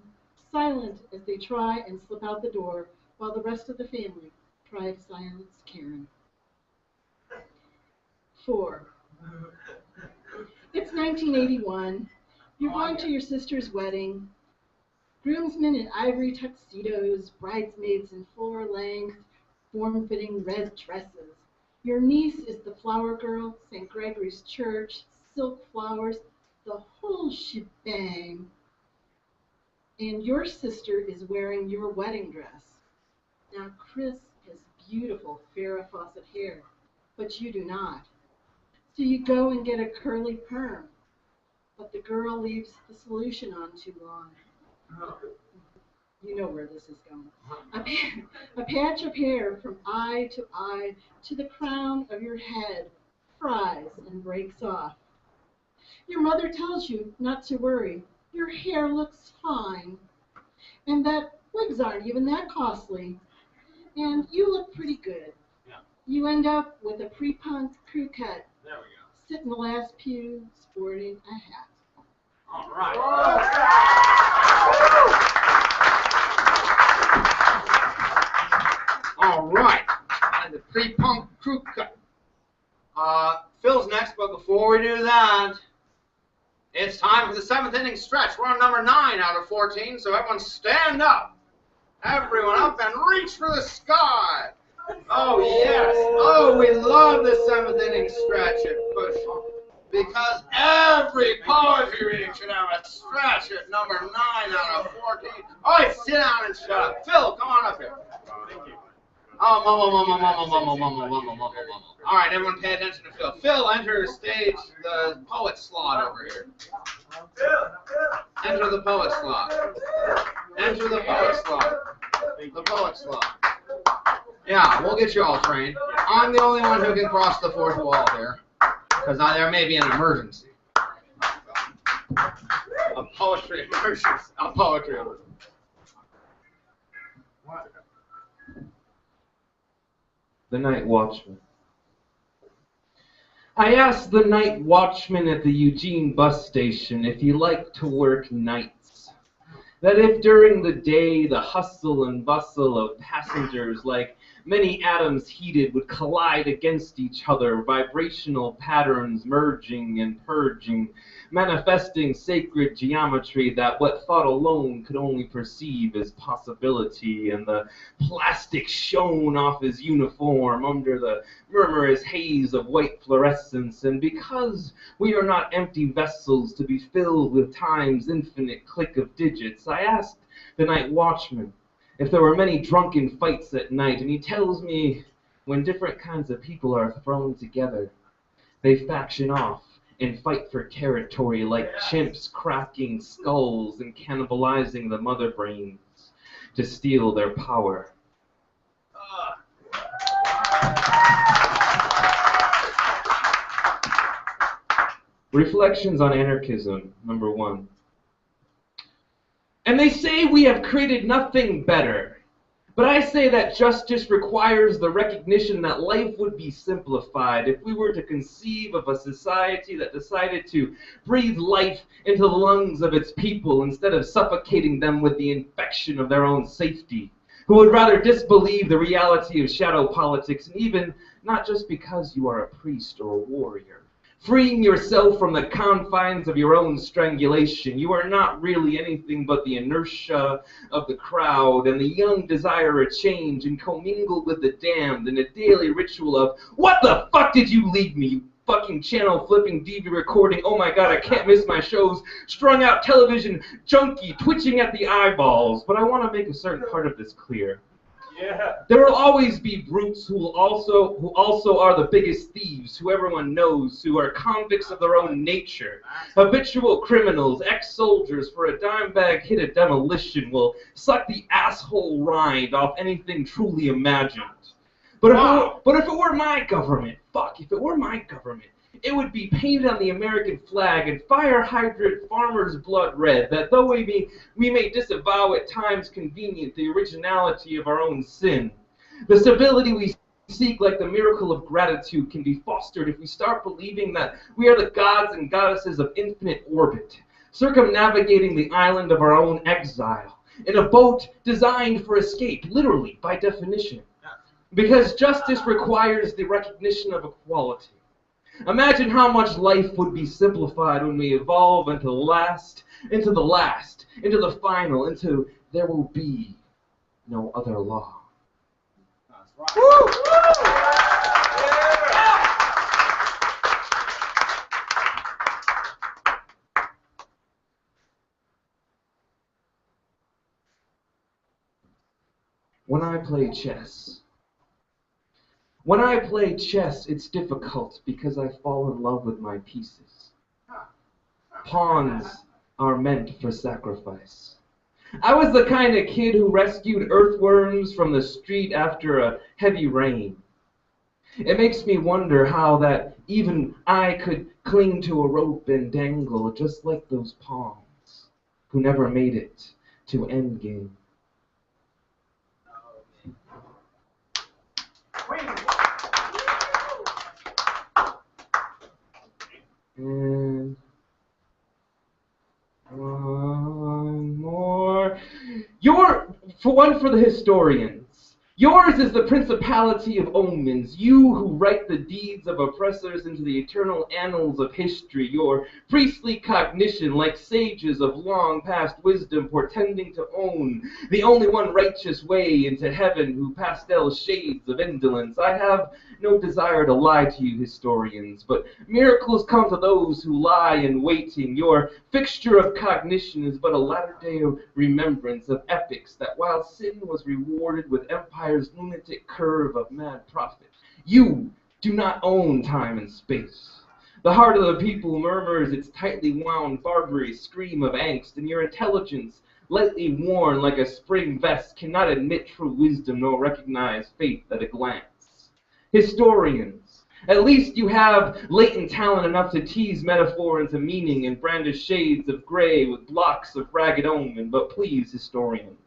silent as they try and slip out the door, while the rest of the family try to silence Karen. 4. It's 1981. You're going to your sister's wedding. Groomsmen in ivory tuxedos, bridesmaids in floor-length, form-fitting red dresses. Your niece is the flower girl, St. Gregory's Church, silk flowers, the whole shebang. And your sister is wearing your wedding dress. Now, Chris has beautiful Farrah Fawcett hair, but you do not. So you go and get a curly perm, but the girl leaves the solution on too long. You know where this is going. A patch of hair from eye to the crown of your head fries and breaks off. Your mother tells you not to worry. Your hair looks fine, and that wigs aren't even that costly, and you look pretty good. Yeah. You end up with a pre-punk crew cut. There we go. Sit in the last pew, sporting a hat. All right. All right. And the pre-punk crew cut. Phil's next, but before we do that, it's time for the 7th inning stretch. We're on number 9 out of 14, so everyone stand up. Everyone up and reach for the sky. Oh, yes. Oh, we love the 7th inning stretch at Cush, because every poetry reading should have a stretch at number 9 out of 14. All right, sit down and shut up. Phil, come on up here. Thank you. Oh, all right, everyone pay attention to Phil. Phil, enter stage the poet slot over here. Enter the poet slot. Enter the poet slot. The poet slot. Yeah, we'll get you all trained. I'm the only one who can cross the 4th wall here, because there may be an emergency. A poetry emergency. A poetry emergency. The night watchman. I asked the night watchman at the Eugene bus station if he liked to work nights. That if during the day the hustle and bustle of passengers, like many atoms heated, would collide against each other, vibrational patterns merging and purging, manifesting sacred geometry that what thought alone could only perceive as possibility, and the plastic shone off his uniform under the murmurous haze of white fluorescence, and because we are not empty vessels to be filled with time's infinite click of digits, I asked the night watchman if there were many drunken fights at night, and he tells me when different kinds of people are thrown together, they faction off and fight for territory like chimps cracking skulls and cannibalizing the mother brains to steal their power. Reflections on Anarchism, number 1. And they say we have created nothing better. But I say that justice requires the recognition that life would be simplified if we were to conceive of a society that decided to breathe life into the lungs of its people instead of suffocating them with the infection of their own safety, who would rather disbelieve the reality of shadow politics, and even not just because you are a priest or a warrior. Freeing yourself from the confines of your own strangulation, you are not really anything but the inertia of the crowd, and the young desire a change and commingle with the damned in a daily ritual of, what the fuck did you leave me, you fucking channel flipping DV recording, oh my god, I can't miss my shows, strung out television junkie, twitching at the eyeballs. But I want to make a certain part of this clear. Yeah. There will always be brutes who also are the biggest thieves, who everyone knows, who are convicts of their own nature, habitual criminals, ex-soldiers for a dime bag hit at demolition will suck the asshole rind off anything truly imagined. But if it were my government, if it were my government, it would be painted on the American flag and fire hydrant farmer's blood red, that though we may disavow at times convenient the originality of our own sin, the stability we seek, like the miracle of gratitude, can be fostered if we start believing that we are the gods and goddesses of infinite orbit, circumnavigating the island of our own exile, in a boat designed for escape, literally, by definition. Because justice requires the recognition of equality. Imagine how much life would be simplified when we evolve into the last, into the final, into there will be no other law. That's right. When I play chess, it's difficult because I fall in love with my pieces. Pawns are meant for sacrifice. I was the kind of kid who rescued earthworms from the street after a heavy rain. It makes me wonder how that even I could cling to a rope and dangle just like those pawns who never made it to endgame. And one more. For the historians. Yours is the principality of omens, you who write the deeds of oppressors into the eternal annals of history, your priestly cognition like sages of long past wisdom portending to own the only one righteous way into heaven who pastel shades of indolence. I have no desire to lie to you, historians, but miracles come to those who lie in waiting. Your fixture of cognition is but a latter-day remembrance of epics that while sin was rewarded with empire's lunatic curve of mad profit, you do not own time and space. The heart of the people murmurs its tightly wound Barbary scream of angst, and your intelligence, lightly worn like a spring vest, cannot admit true wisdom nor recognize faith at a glance. Historians, at least you have latent talent enough to tease metaphor into meaning and brandish shades of gray with blocks of ragged omen, but please, historians,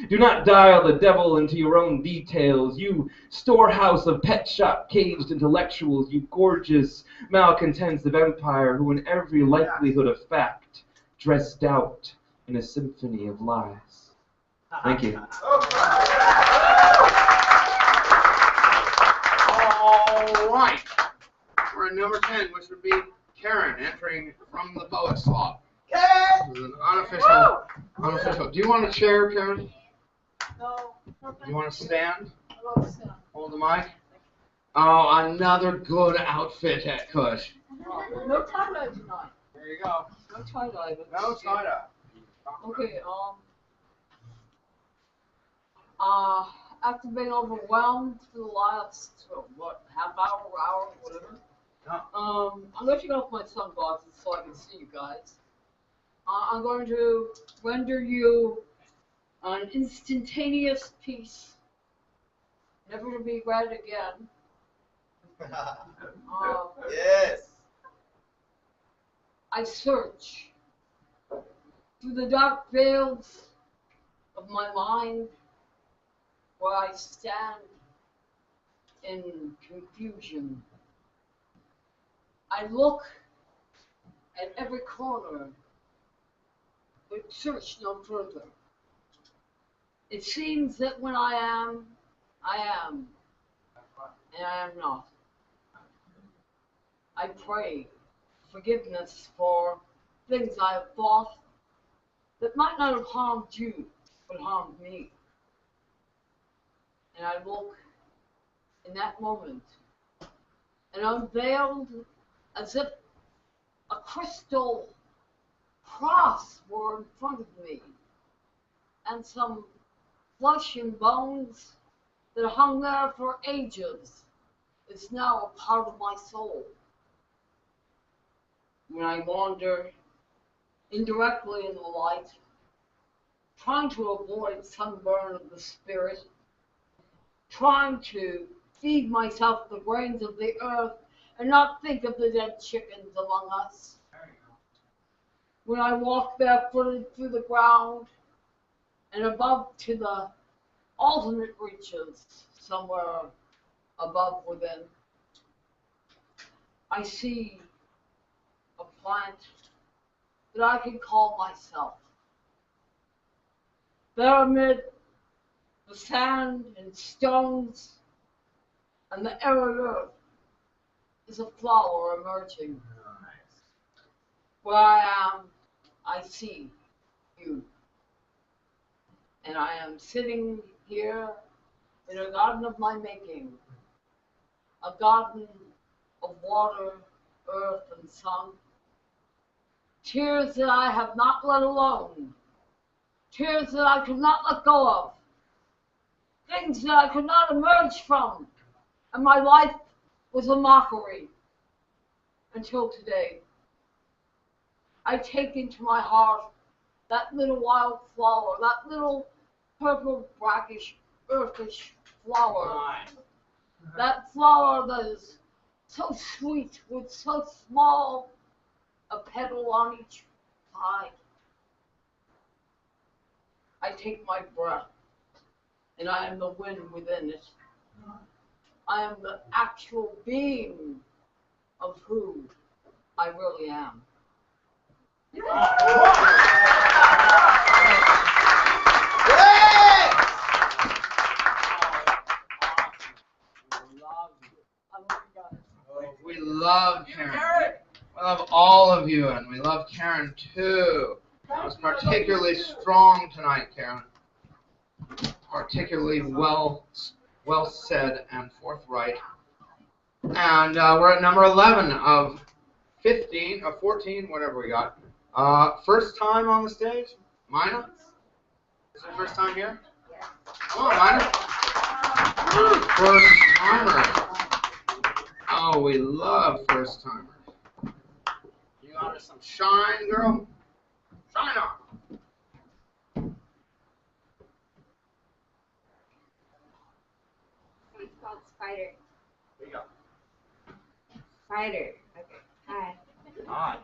do not dial the devil into your own details, you storehouse of pet shop caged intellectuals, you gorgeous malcontents of empire who in every likelihood of fact dressed out in a symphony of lies. Thank you. All right. We're at number 10, which would be Karen entering from the poet slot. This is an unofficial. Do you want a chair, Karen? No. Do you want to stand? Hold the mic. Oh, another good outfit at Cush. No tie-dye tonight. There you go. No tie-dye. No tie-dye. Okay, after being overwhelmed for the last, half hour, whatever, I'm going to take off my sunglasses so I can see you guys. I'm going to render you an instantaneous piece, never to be read again, Yes. I search through the dark fields of my mind where I stand in confusion. I look at every corner, but search no further. It seems that when I am, and I am not. I pray forgiveness for things I have thought that might not have harmed you, but harmed me. And I look in that moment, and unveiled as if a crystal cross were in front of me, and some flesh and bones that hung there for ages is now a part of my soul. When I wander indirectly in the light, trying to avoid sunburn of the spirit, trying to feed myself the grains of the earth and not think of the dead chickens among us. When I walk barefooted through the ground and above to the alternate reaches somewhere above within, I see a plant that I can call myself. There amid the sand and stones and the arid earth is a flower emerging. Where I am, I see you. And I am sitting here in a garden of my making, a garden of water, earth, and sun. Tears that I have not let alone, tears that I could not let go of, things that I could not emerge from, and my life was a mockery until today. I take into my heart that little wild flower, that little purple, brackish, earthish flower. That flower that is so sweet with so small a petal on each side. I take my breath, and I am the wind within it. I am the actual being of who I really am. We love Karen. We love all of you, and we love Karen too. That was particularly strong tonight, Karen. Particularly well said and forthright. And we're at number 11 of 15, of 14, whatever we got. First time on the stage, Mina? Is it your first time here? Come on, Mina. First timer. Oh, we love first timers. You got us some shine, girl? Shine on. It's called Spider. There you go. Spider. Okay. Hi. Hi.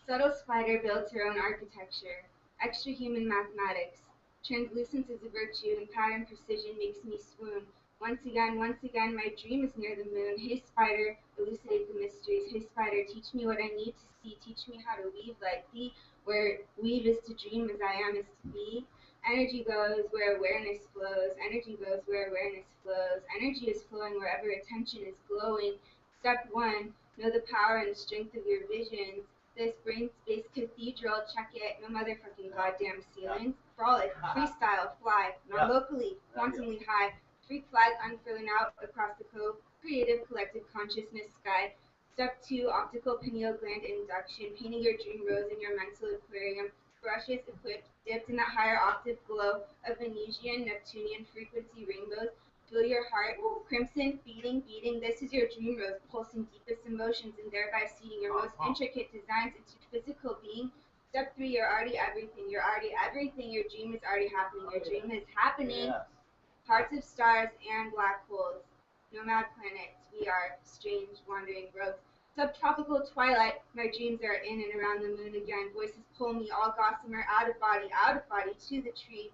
Subtle spider builds her own architecture. Extra-human mathematics. Translucence is a virtue, and pattern precision makes me swoon. Once again, my dream is near the moon. Hey, spider, elucidate the mysteries. Hey, spider, teach me what I need to see. Teach me how to weave like thee. Where weave is to dream, as I am is to be. Energy goes where awareness flows. Energy goes where awareness flows. Energy is flowing wherever attention is glowing. Step 1, know the power and the strength of your visions. This brain space cathedral, check it, no motherfucking goddamn ceilings. Frolic, freestyle, fly, non-locally, quantumly high. Freak flag unfurling out across the cove. Creative collective consciousness sky. Step 2, optical pineal gland induction. Painting your dream rose in your mental aquarium. Brushes equipped, dipped in that higher octave glow of Venusian, Neptunian frequency rainbows. Feel your heart, crimson, beating. This is your dream rose, pulsing deepest emotions and thereby seeding your most intricate designs into physical being. Step 3, you're already everything. You're already everything. Your dream is already happening. Your dream is happening. Hearts of stars and black holes. nomad planets. We are strange, wandering rogues. Subtropical twilight, my dreams are in and around the moon again. Voices pull me, all gossamer, out of body, to the tree.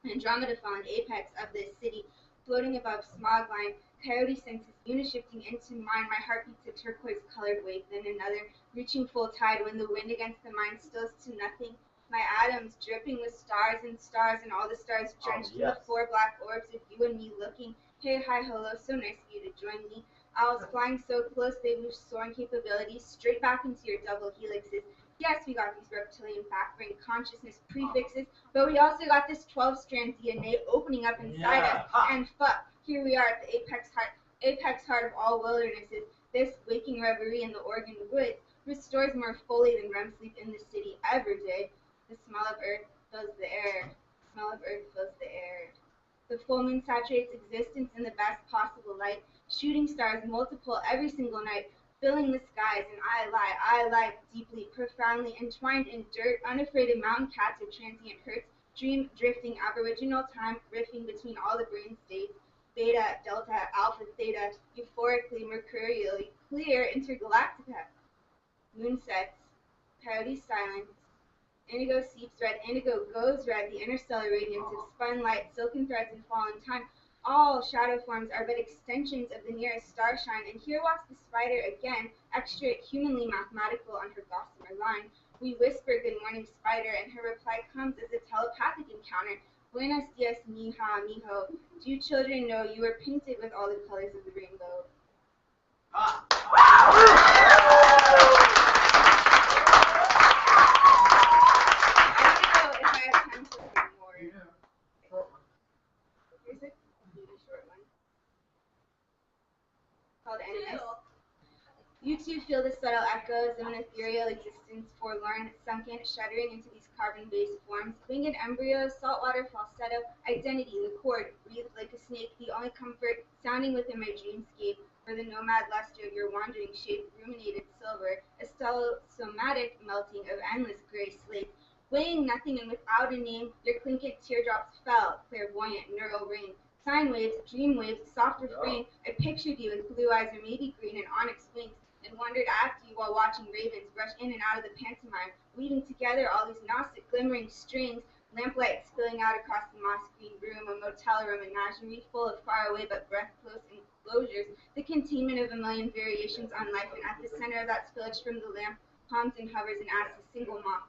Andromeda fallen apex of this city, floating above smog line. Coyote senses unishifting into mine. My heart beats a turquoise-colored wave, then another, reaching full tide. When the wind against the mine stills to nothing, my atoms dripping with stars, and all the stars drenched in the 4 black orbs of you and me looking. Hey, hi, hello, so nice of you to join me. Owls flying so close they lose soaring capabilities, straight back into your double helixes. Yes, we got these reptilian backbrain consciousness prefixes, but we also got this 12-strand DNA opening up inside us, and fuck, here we are at the apex heart of all wildernesses. This waking reverie in the Oregon woods restores more fully than REM sleep in the city ever did. The smell of earth fills the air. The full moon saturates existence in the best possible light. Shooting stars multiple every single night, filling the skies, and I lie deeply, profoundly entwined in dirt, unafraid of mountain cats or transient hurts, dream drifting, aboriginal time, riffing between all the brain states, beta, delta, alpha, theta, euphorically, mercurially, clear, intergalactica. Moon sets, coyote silence, indigo seeps red, indigo goes red, the interstellar radiance of spun light, silken threads and fallen time. All shadow forms are but extensions of the nearest starshine, and here walks the spider again, extra humanly mathematical on her gossamer line. We whisper good morning, spider, and her reply comes as a telepathic encounter. Buenos dias, mija, mijo. Do you children know you are painted with all the colors of the rainbow? I don't know if I have time for one more. Here's a really short one called Animus. You too feel the subtle echoes of an ethereal existence, forlorn, sunken, shuddering into these carbon-based forms. Winged embryos, saltwater falsetto, identity, the cord, breathed like a snake, the only comfort, sounding within my dreamscape, for the nomad luster of your wandering shape, ruminated silver, a somatic melting of endless gray slate. Weighing nothing and without a name, your clinket teardrops fell, clairvoyant, neural rain. Sine waves, dream waves, soft refrain. I pictured you with blue eyes or maybe green and onyx wings, and wondered after you while watching ravens rush in and out of the pantomime, weaving together all these Gnostic glimmering strings, lamplight spilling out across the moss-green room, a motel room, a menagerie full of faraway but breath-close enclosures, the containment of a million variations on life, and at the center of that spillage from the lamp, palms and hovers and asks a single moth.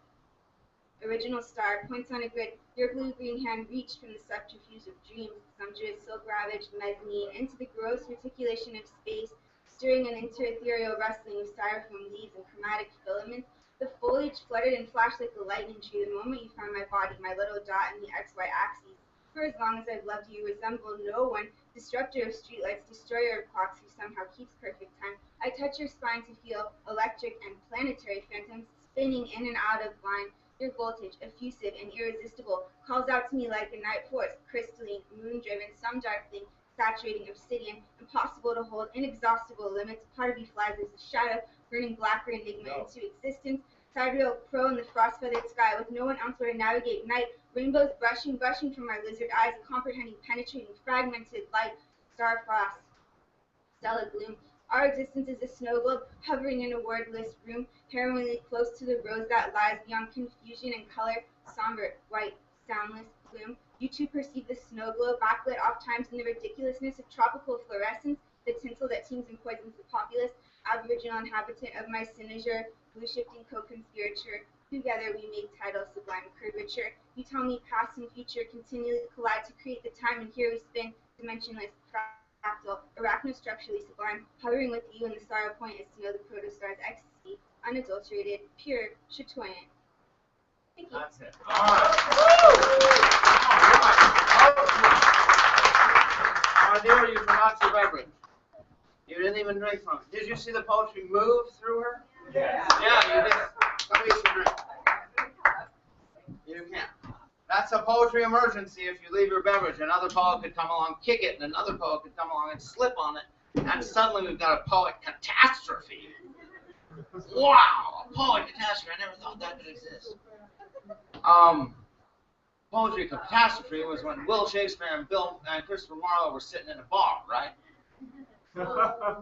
Original star points on a grid, your blue-green hand reached from the subterfuge of dreams, sumptuous silk-ravaged mezzanine, into the gross reticulation of space, stirring an inter-ethereal rustling of styrofoam leaves and chromatic filaments. The foliage fluttered and flashed like a lightning tree the moment you found my body, my little dot in the XY axis. For as long as I've loved you, resemble no one, disruptor of streetlights, destroyer of clocks who somehow keeps perfect time. I touch your spine to feel electric and planetary phantoms spinning in and out of line. Your voltage, effusive and irresistible, calls out to me like a night force, crystalline, moon-driven, some dark thing, saturating obsidian, impossible to hold, inexhaustible limits. Part of you flies as a shadow, burning blacker enigma into existence. Sidereal crow in the frost-feathered sky, with no one else where to navigate night. Rainbows brushing from my lizard eyes, comprehending, penetrating, fragmented light. Star frost, stellar gloom. Our existence is a snow globe, hovering in a wordless room, harrowingly close to the rose that lies beyond confusion and color, somber, white, soundless gloom. You too perceive the snow globe, backlit oft times in the ridiculousness of tropical fluorescence, the tinsel that teems and poisons the populace, aboriginal inhabitant of my cynosure, blue-shifting co-conspirator. Together we make tidal sublime curvature. You tell me past and future continually collide to create the time, and here we spin, dimensionless, fractal, arachnostructurally sublime, hovering with you in the sorrow point is to know the protostar's ecstasy, unadulterated, pure, chatoyant. Thank you. That's it. How dare you pronounce your beverage? You didn't even drink from it. Did you see the poetry move through her? Yeah. Yeah, you did. Somebody should drink. You can't. That's a poetry emergency. If you leave your beverage, another poet could come along, kick it, and another poet could come along and slip on it, and suddenly we've got a poet catastrophe. Wow, a poet catastrophe. I never thought that could exist. Poetry catastrophe was when Will Shakespeare and Bill and Christopher Marlowe were sitting in a bar, right?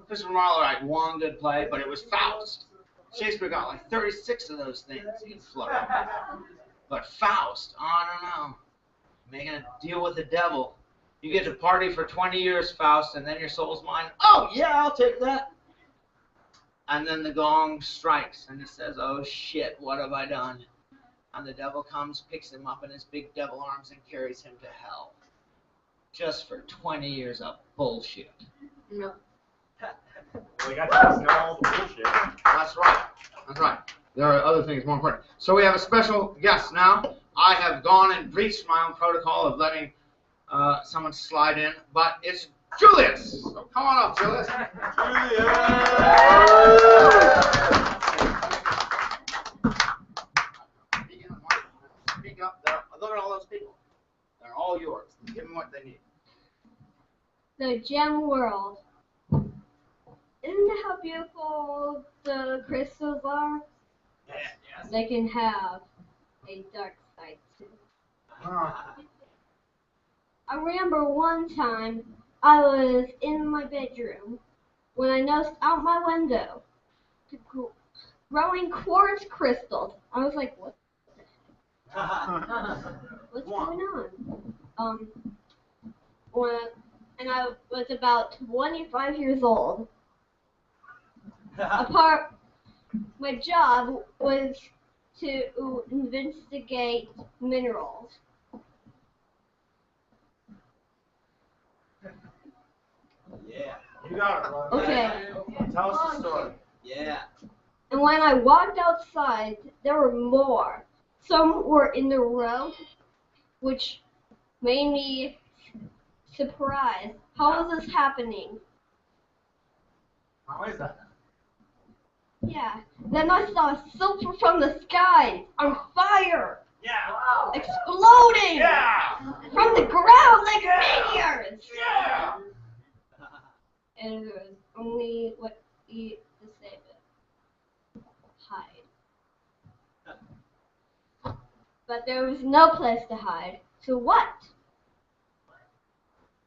Christopher Marlowe had one good play, but it was Faust. Shakespeare got like 36 of those things he could float. But Faust, I don't know. Making a deal with the devil. You get to party for 20 years, Faust, and then your soul's mine. Oh, yeah, I'll take that. And then the gong strikes, and it says, oh, shit, what have I done? And the devil comes, picks him up in his big devil arms, and carries him to hell. Just for 20 years of bullshit. No. We got to listen to all the bullshit. That's right. That's right. There are other things more important. So we have a special guest now. I have gone and breached my own protocol of letting someone slide in, but it's Julius. So come on up, Julius. Speak up. Look at all those people. They're all yours. Give them what they need. The gem world. Isn't it how beautiful the crystals are? Yes. They can have a dark side too. I remember one time I was in my bedroom when I noticed out my window growing quartz crystals. I was like, what the heck? What's going on? And I was about 25 years old. My job was to investigate minerals. Yeah. You got it, bro. Okay. Tell us the story. Yeah. And when I walked outside, there were more. Some were in the road, which made me surprised. How is this happening? How is that? Yeah. Then I saw silver from the sky on fire, Yeah. Wow. exploding Yeah. from the ground like meteors. Yeah. And there was only what you to save it. Hide. But there was no place to hide. So what?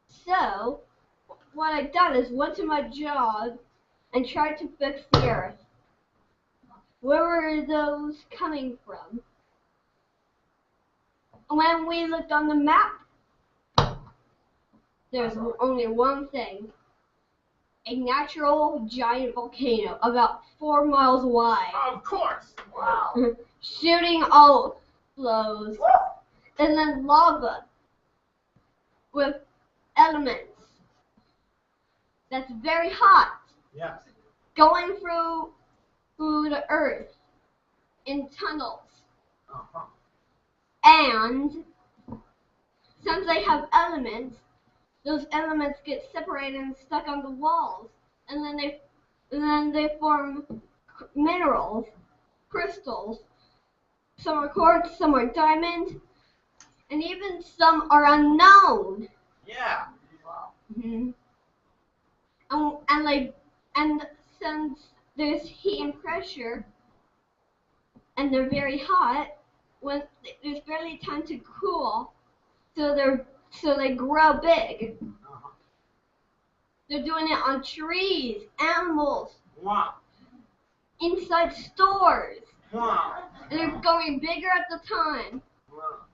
So, what I done is went to my job and tried to fix the earth. Where were those coming from? When we looked on the map, there's only one thing. A natural giant volcano about 4 miles wide. Of course. Wow. Shooting outflows. And then lava with elements. That's very hot. Yes. Going through the earth in tunnels. Uh-huh. And since they have elements, those elements get separated and stuck on the walls, and then they form minerals, crystals. Some are quartz, some are diamond, and even some are unknown. Yeah. Mm-hmm. And since there's heat and pressure, and they're very hot, when there's barely time to cool, so they grow big. Uh-huh. They're doing it on trees, animals, Wow. inside stores. Wow. And they're going bigger at the time. Wow.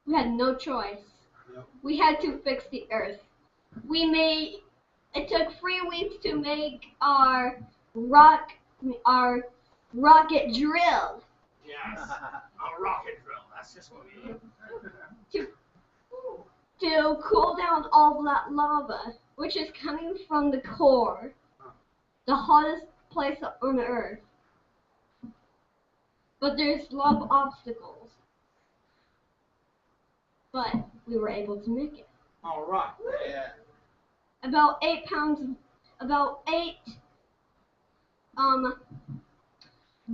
We had no choice. Yep. We had to fix the earth. It took 3 weeks to make our rocket drill. Yes. A rocket drill. That's just what we need. To cool down all of that lava, which is coming from the core, the hottest place on Earth. But there's a lot of obstacles. But we were able to make it. All right. Yeah. About 8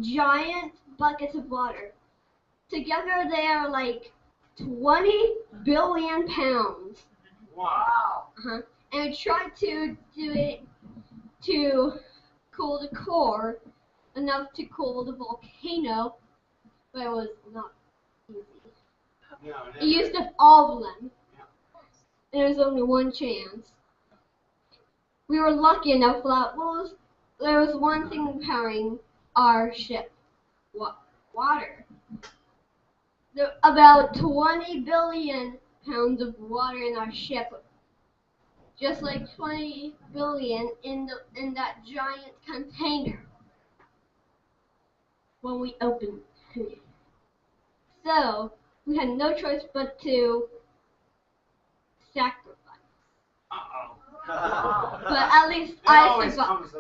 giant buckets of water. Together they are like 20 billion pounds. Wow. Uh-huh. And we tried to do it to cool the core, enough to cool the volcano, but it was not easy. No, It used up all of them. And there was only one chance. We were lucky enough that there was one thing powering our ship. Water. About 20 billion pounds of water in our ship. Just like 20 billion in that giant container when we opened it. So we had no choice but to sacrifice. But at least I survived.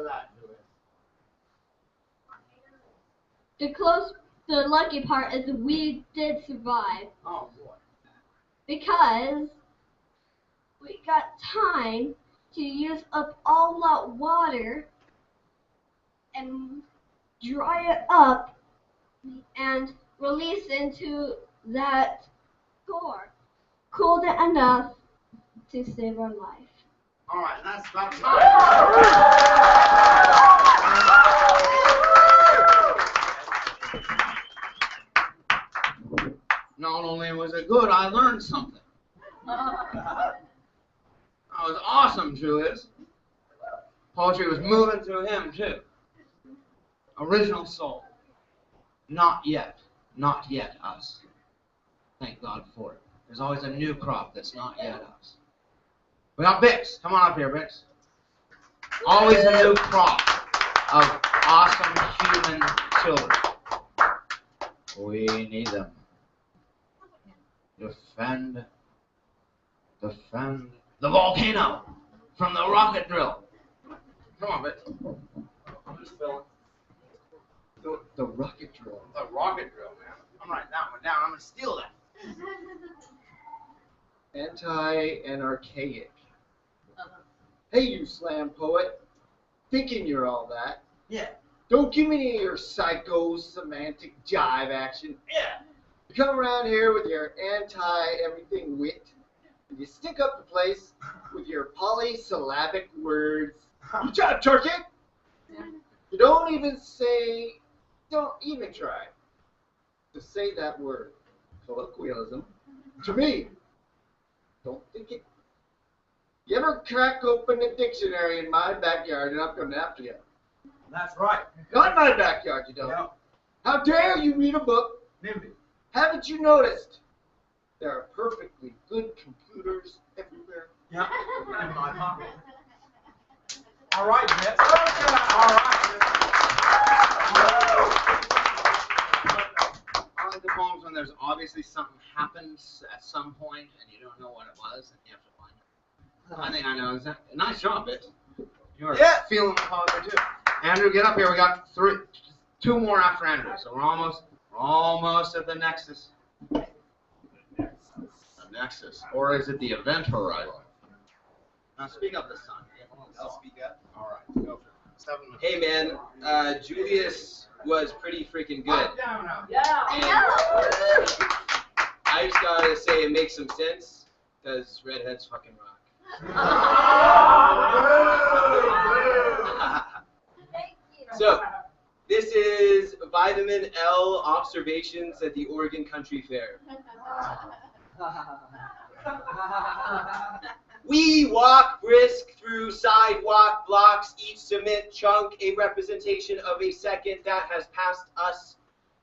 The lucky part is we did survive. Oh boy. Because we got time to use up all that water and dry it up and release into that core. Cooled it enough to save our life. All right, that's about time. Not only was it good, I learned something. That was awesome, Julius. Poetry was moving through him, too. Original soul. Not yet us. Thank God for it. There's always a new crop that's not yet us. We got Bix. Come on up here, Bix. Always a new crop of awesome human children. We need them. Defend the volcano from the rocket drill. Come on, Bix. I'm just filling. The rocket drill. The rocket drill, man. I'm writing that one down. I'm going to steal that. Anti-anarchaic. Hey, you slam poet. Thinking you're all that. Yeah. Don't give me any of your psychosemantic jive action. Yeah. You come around here with your anti-everything wit, and you stick up the place with your polysyllabic words. You try to torque it. You don't even try to say that word. Colloquialism. To me. Don't think it. You ever crack open a dictionary in my backyard and I'm coming after you? That's right. Not in my backyard, you don't. No. How dare you read a book? NIMBY. Haven't you noticed? There are perfectly good computers everywhere. Yeah. In my pocket. All right, Miss. All right, Miss. I like the poems when there's obviously something happens at some point and you don't know what it was and you have to find it. I think I know exactly. Nice job, Bix. You're feeling the poetry too. Andrew, get up here. We got two more after Andrew, so we're almost at the nexus. The nexus, or is it the event horizon? Now speak up this time. I'll speak up. All right, go for it. 7 minutes. Hey man, Julius was pretty freaking good. I just gotta say it makes some sense because redheads fucking rock. So, this is Vitamin L observations at the Oregon Country Fair. We walk brisk through sidewalk blocks, each cement chunk a representation of a second that has passed us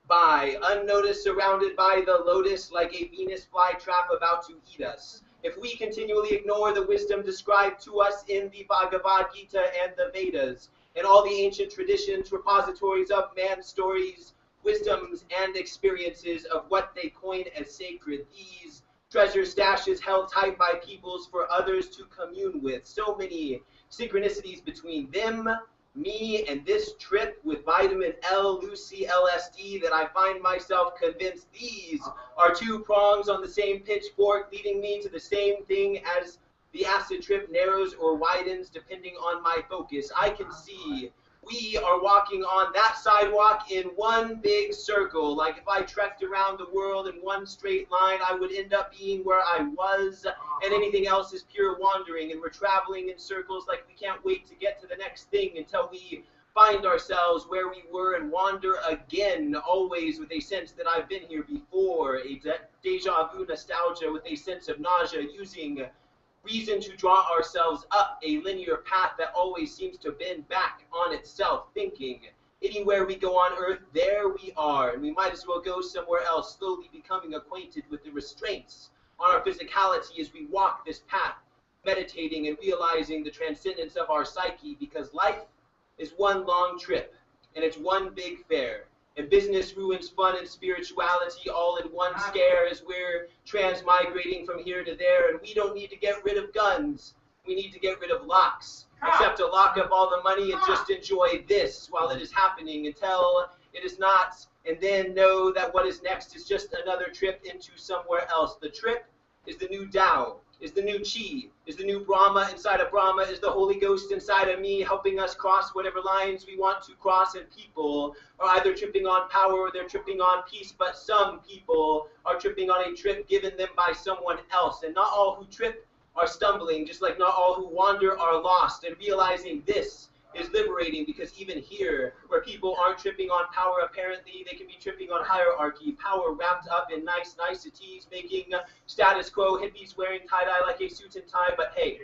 by, unnoticed, surrounded by the lotus like a Venus flytrap about to eat us. If we continually ignore the wisdom described to us in the Bhagavad Gita and the Vedas, and all the ancient traditions, repositories of man's stories, wisdoms, and experiences of what they coin as sacred, these treasure stashes held tight by peoples for others to commune with. So many synchronicities between them, me, and this trip with vitamin L, Lucy, LSD that I find myself convinced these are two prongs on the same pitchfork leading me to the same thing as the acid trip narrows or widens depending on my focus. I can see we are walking on that sidewalk in one big circle. Like if I trekked around the world in one straight line, I would end up being where I was, and anything else is pure wandering, and we're traveling in circles like we can't wait to get to the next thing until we find ourselves where we were and wander again, always with a sense that I've been here before, a deja vu nostalgia with a sense of nausea, using reason to draw ourselves up a linear path that always seems to bend back on itself, thinking, anywhere we go on earth, there we are, and we might as well go somewhere else, slowly becoming acquainted with the restraints on our physicality as we walk this path, meditating and realizing the transcendence of our psyche, because life is one long trip, and it's one big fair. And business ruins fun and spirituality all in one scare as we're transmigrating from here to there. And we don't need to get rid of guns. We need to get rid of locks. Except to lock up all the money and just enjoy this while it is happening until it is not. And then know that what is next is just another trip into somewhere else. The trip is the new Tao, is the new Chi, is the new Brahma inside of Brahma, is the Holy Ghost inside of me, helping us cross whatever lines we want to cross. And people are either tripping on power or they're tripping on peace, but some people are tripping on a trip given them by someone else. And not all who trip are stumbling, just like not all who wander are lost. And realizing this is liberating, because even here, where people aren't tripping on power, apparently they can be tripping on hierarchy, power wrapped up in nice niceties, making status quo hippies wearing tie-dye like a suit and tie. But hey,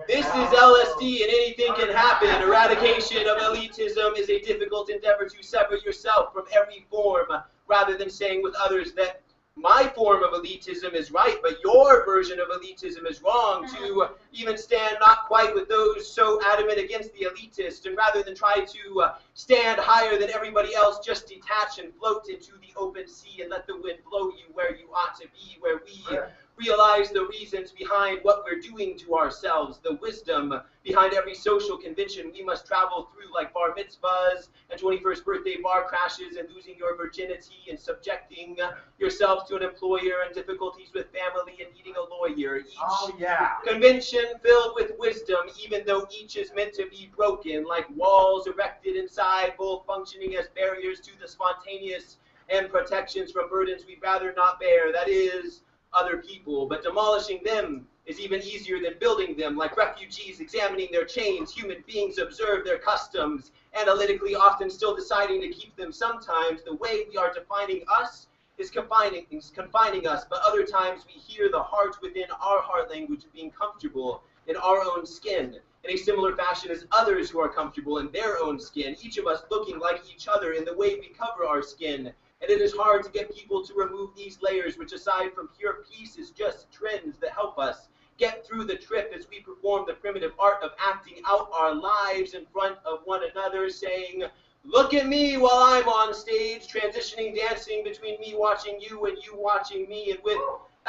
this is LSD and anything can happen. Eradication of elitism is a difficult endeavor to sever yourself from every form, rather than saying with others that my form of elitism is right, but your version of elitism is wrong, to even stand not quite with those so adamant against the elitist, and rather than try to stand higher than everybody else, just detach and float into the open sea and let the wind blow you where you ought to be, where we realize the reasons behind what we're doing to ourselves, the wisdom behind every social convention we must travel through, like bar mitzvahs and 21st birthday bar crashes and losing your virginity and subjecting yourself to an employer and difficulties with family and needing a lawyer. Each convention filled with wisdom, even though each is meant to be broken, like walls erected inside, both functioning as barriers to the spontaneous and protections from burdens we'd rather not bear, that is, other people. But demolishing them is even easier than building them, like refugees examining their chains. Human beings observe their customs, analytically often still deciding to keep them. Sometimes the way we are defining us is confining us, but other times we hear the heart within our heart language of being comfortable in our own skin, in a similar fashion as others who are comfortable in their own skin, each of us looking like each other in the way we cover our skin. And it is hard to get people to remove these layers, which aside from pure peace is just trends that help us get through the trip as we perform the primitive art of acting out our lives in front of one another, saying, look at me while I'm on stage, transitioning, dancing between me watching you and you watching me. And with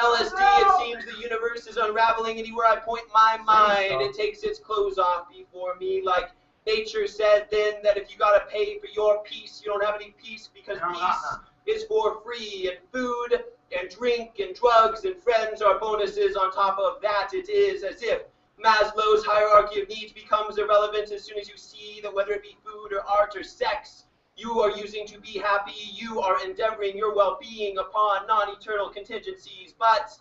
LSD, it seems the universe is unraveling anywhere I point my mind. It takes its clothes off before me, like nature said then, that if you gotta pay for your peace, you don't have any peace, because peace is for free, and food and drink and drugs and friends are bonuses on top of that. It is as if Maslow's hierarchy of needs becomes irrelevant as soon as you see that whether it be food or art or sex you are using to be happy, you are endeavoring your well-being upon non-eternal contingencies. But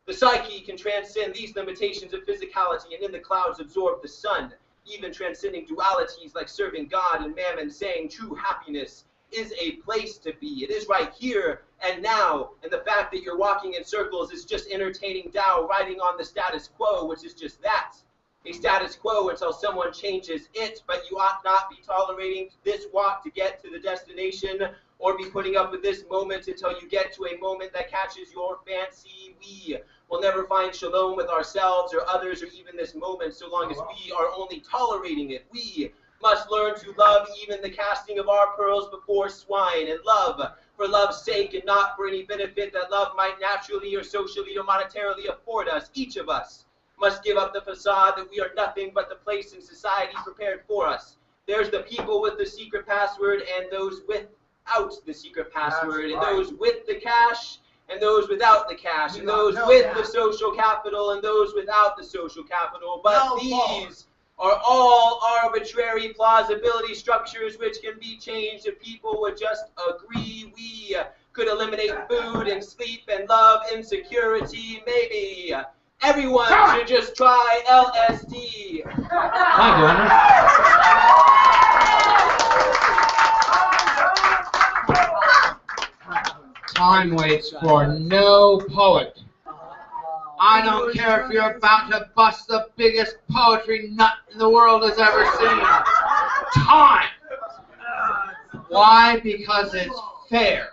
the psyche can transcend these limitations of physicality and in the clouds absorb the sun, even transcending dualities like serving God and mammon, saying true happiness is a place to be. It is right here and now, and the fact that you're walking in circles is just entertaining Tao, riding on the status quo, which is just that, a status quo until someone changes it. But you ought not be tolerating this walk to get to the destination, or be putting up with this moment until you get to a moment that catches your fancy. We will never find shalom with ourselves or others or even this moment so long as we are only tolerating it. We must learn to love even the casting of our pearls before swine, and love for love's sake and not for any benefit that love might naturally or socially or monetarily afford us. Each of us must give up the facade that we are nothing but the place in society prepared for us. There's the people with the secret password and those without the secret password, and those with the cash and those without the cash, and those with the social capital and those without the social capital. But these are all arbitrary plausibility structures which can be changed if people would just agree. We could eliminate food and sleep and love insecurity. Maybe everyone should just try LSD. Time waits for no poet. I don't care if you're about to bust the biggest poetry nut the world has ever seen. Time. Why? Because it's fair.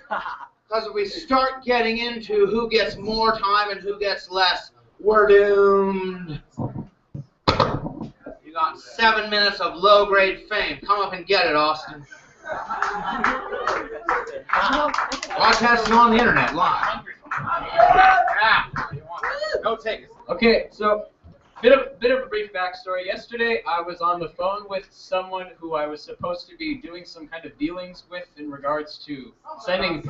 Because if we start getting into who gets more time and who gets less, we're doomed. You got 7 minutes of low-grade fame. Come up and get it, Austin. Broadcasting on the internet live. Yeah. Go take it. Okay, so bit of a brief backstory. Yesterday, I was on the phone with someone who I was supposed to be doing some kind of dealings with in regards to sending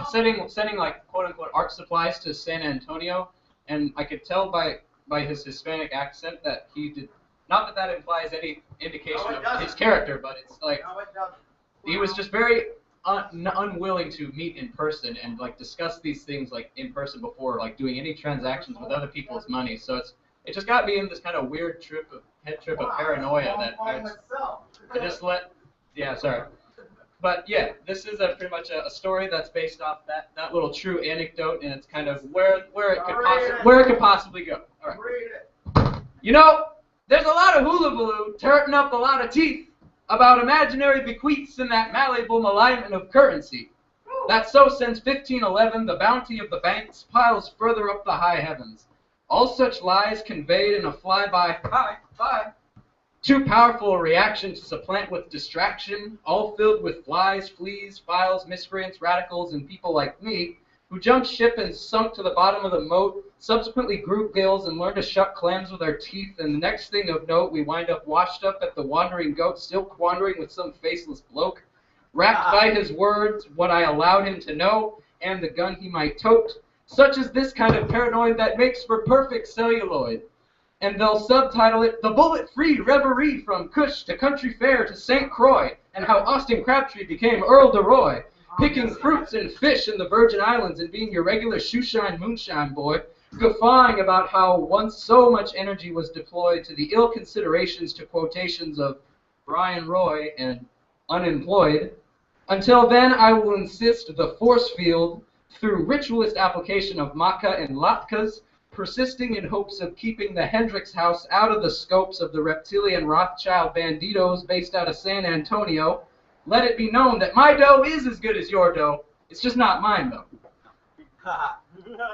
like quote unquote art supplies to San Antonio, and I could tell by his Hispanic accent that he did not that implies any indication of his character, but it's like he was just very unwilling to meet in person and like discuss these things like in person before like doing any transactions with other people's money. So it just got me in this kind of weird head trip of paranoia that I just let. Yeah, sorry. But yeah, this is pretty much a story that's based off that little true anecdote, and it's kind of where it could possibly go. All right. You know, there's a lot of hullabaloo turning up a lot of teeth about imaginary bequeaths and that malleable alignment of currency. That's so since 1511 the bounty of the banks piles further up the high heavens. All such lies conveyed in a flyby, too powerful a reaction to supplant with distraction, all filled with flies, fleas, files, miscreants, radicals, and people like me, who jumped ship and sunk to the bottom of the moat, subsequently grew gills and learned to shut clams with our teeth, and the next thing of note, we wind up washed up at the Wandering Goat, still quandering with some faceless bloke, wrapped by his words, what I allowed him to know, and the gun he might tote, such as this kind of paranoid that makes for perfect celluloid. And they'll subtitle it, The Bullet-Free Reverie from Cush to Country Fair to St. Croix, and how Austin Crabtree became Earl de Roy, picking fruits and fish in the Virgin Islands and being your regular shoeshine moonshine boy, guffawing about how once so much energy was deployed to the ill considerations to quotations of Brian Roy and unemployed. Until then, I will insist the force field, through ritualist application of maca and latkes, persisting in hopes of keeping the Hendricks house out of the scopes of the reptilian Rothschild banditos based out of San Antonio, let it be known that my dough is as good as your dough. It's just not mine, though.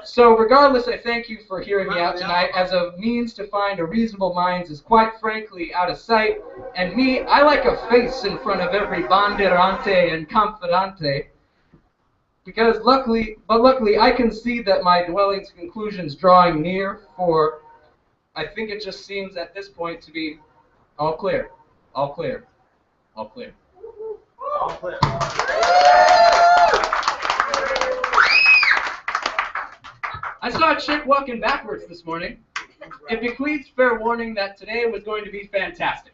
So regardless, I thank you for hearing me out tonight. As a means to find a reasonable minds is quite frankly out of sight. And me, I like a face in front of every banderante and confidante. Because luckily, I can see that my dwelling's conclusion's drawing near, for I think it just seems at this point to be all clear. All clear. All clear. All clear. I saw a chick walking backwards this morning. It bequeaths fair warning that today was going to be fantastic,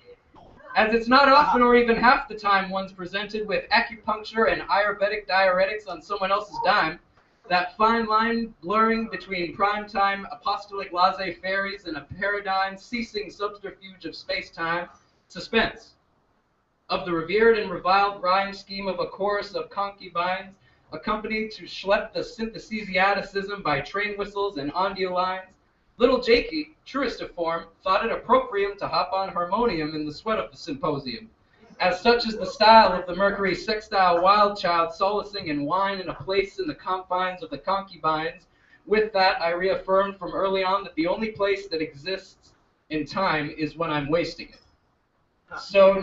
as it's not often or even half the time one's presented with acupuncture and Ayurvedic diuretics on someone else's dime, that fine line blurring between primetime apostolic laissez-fairies and a paradigm-ceasing subterfuge of space-time suspense, of the revered and reviled rhyme scheme of a chorus of concubines, accompanied to schlep the synthesisiaticism by train whistles and ondio lines. Little Jakey, truest of form, thought it appropriate to hop on harmonium in the sweat of the symposium. As such is the style of the Mercury sextile wild child solacing in wine in a place in the confines of the concubines. With that, I reaffirmed from early on that the only place that exists in time is when I'm wasting it. So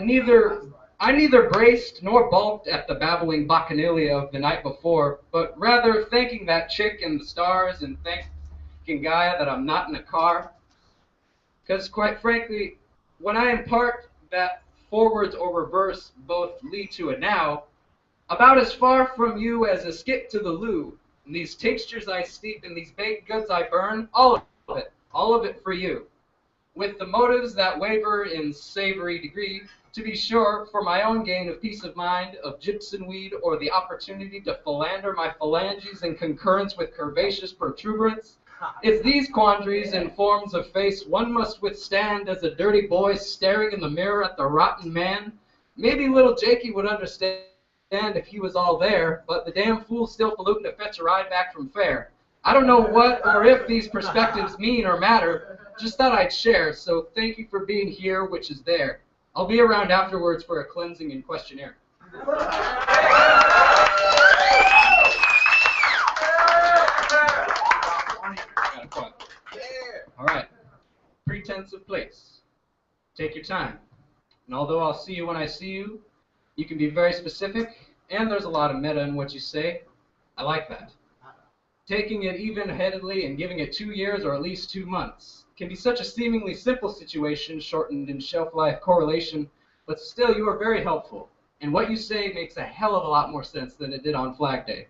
I neither braced nor balked at the babbling bacchanalia of the night before, but rather thanking that chick and the stars and thanking Gaia that I'm not in a car. Because quite frankly, when I impart that forwards or reverse both lead to a now, about as far from you as a skip to the loo, and these textures I steep and these baked goods I burn, all of it for you. With the motives that waver in savory degree, to be sure, for my own gain of peace of mind, of gypsum weed, or the opportunity to philander my phalanges in concurrence with curvaceous protuberance, it's these quandaries and forms of face one must withstand as a dirty boy staring in the mirror at the rotten man. Maybe little Jakey would understand if he was all there, but the damn fool's still falutin' to fetch a ride back from fair. I don't know what or if these perspectives mean or matter, just thought I'd share, so thank you for being here, which is there. I'll be around afterwards for a cleansing and questionnaire. All right. Pretense of place. Take your time. And although I'll see you when I see you, you can be very specific, and there's a lot of meta in what you say. I like that. Taking it even-headedly and giving it 2 years or at least 2 months can be such a seemingly simple situation shortened in shelf life correlation, but still you are very helpful. And what you say makes a hell of a lot more sense than it did on Flag Day.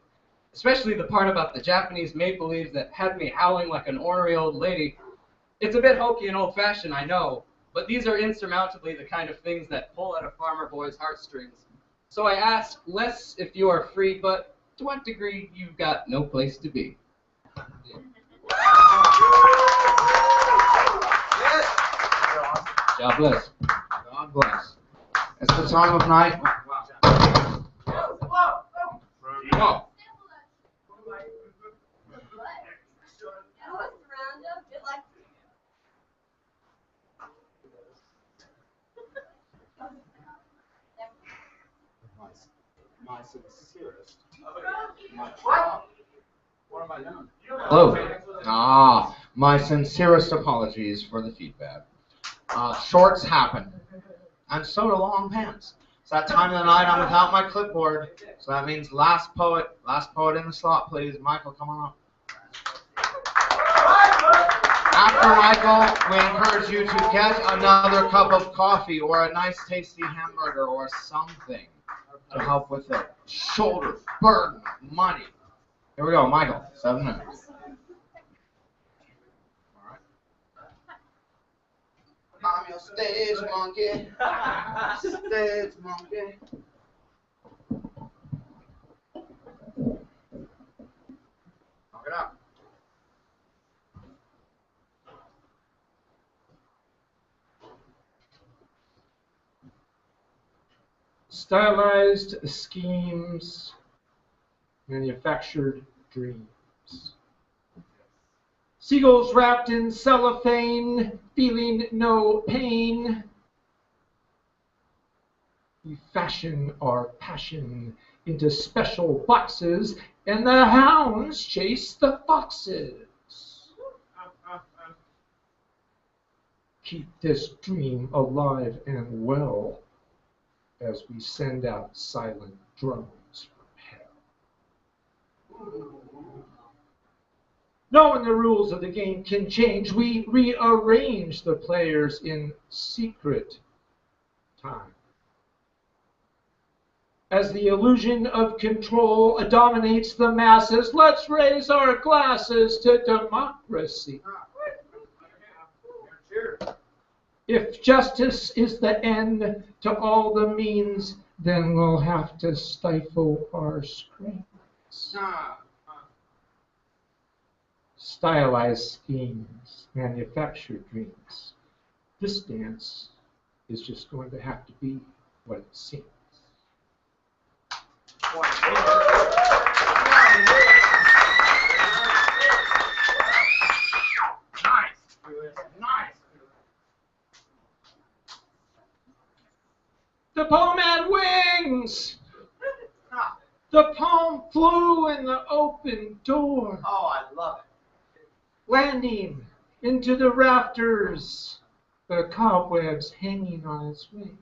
Especially the part about the Japanese make-believes that had me howling like an ornery old lady. It's a bit hokey and old-fashioned, I know, but these are insurmountably the kind of things that pull at a farmer boy's heartstrings. So I ask less if you are free, but to what degree you've got no place to be. God bless. God bless. It's the time of night. Whoa. My sincerest. What am I doing? Hello. My sincerest apologies for the feedback. Shorts happen, and so do long pants. It's that time of the night I'm without my clipboard, so that means last poet in the slot, please. Michael, come on up. After Michael, we encourage you to get another cup of coffee or a nice tasty hamburger or something to help with the shoulder burden of money. Here we go, Michael, 7 minutes. I'm your stage monkey. Stage monkey. Knock it out. Stylized schemes, manufactured dreams. Seagulls wrapped in cellophane, feeling no pain. We fashion our passion into special boxes, and the hounds chase the foxes. Keep this dream alive and well as we send out silent drones from hell. Knowing the rules of the game can change, we rearrange the players in secret time. As the illusion of control dominates the masses, let's raise our glasses to democracy. If justice is the end to all the means, then we'll have to stifle our screams. Stylized schemes, manufactured dreams. This dance is just going to have to be what it seems. Nice. The poem had wings. The poem flew in the open door. Oh, I love it. Landing into the rafters, the cobwebs hanging on its wings.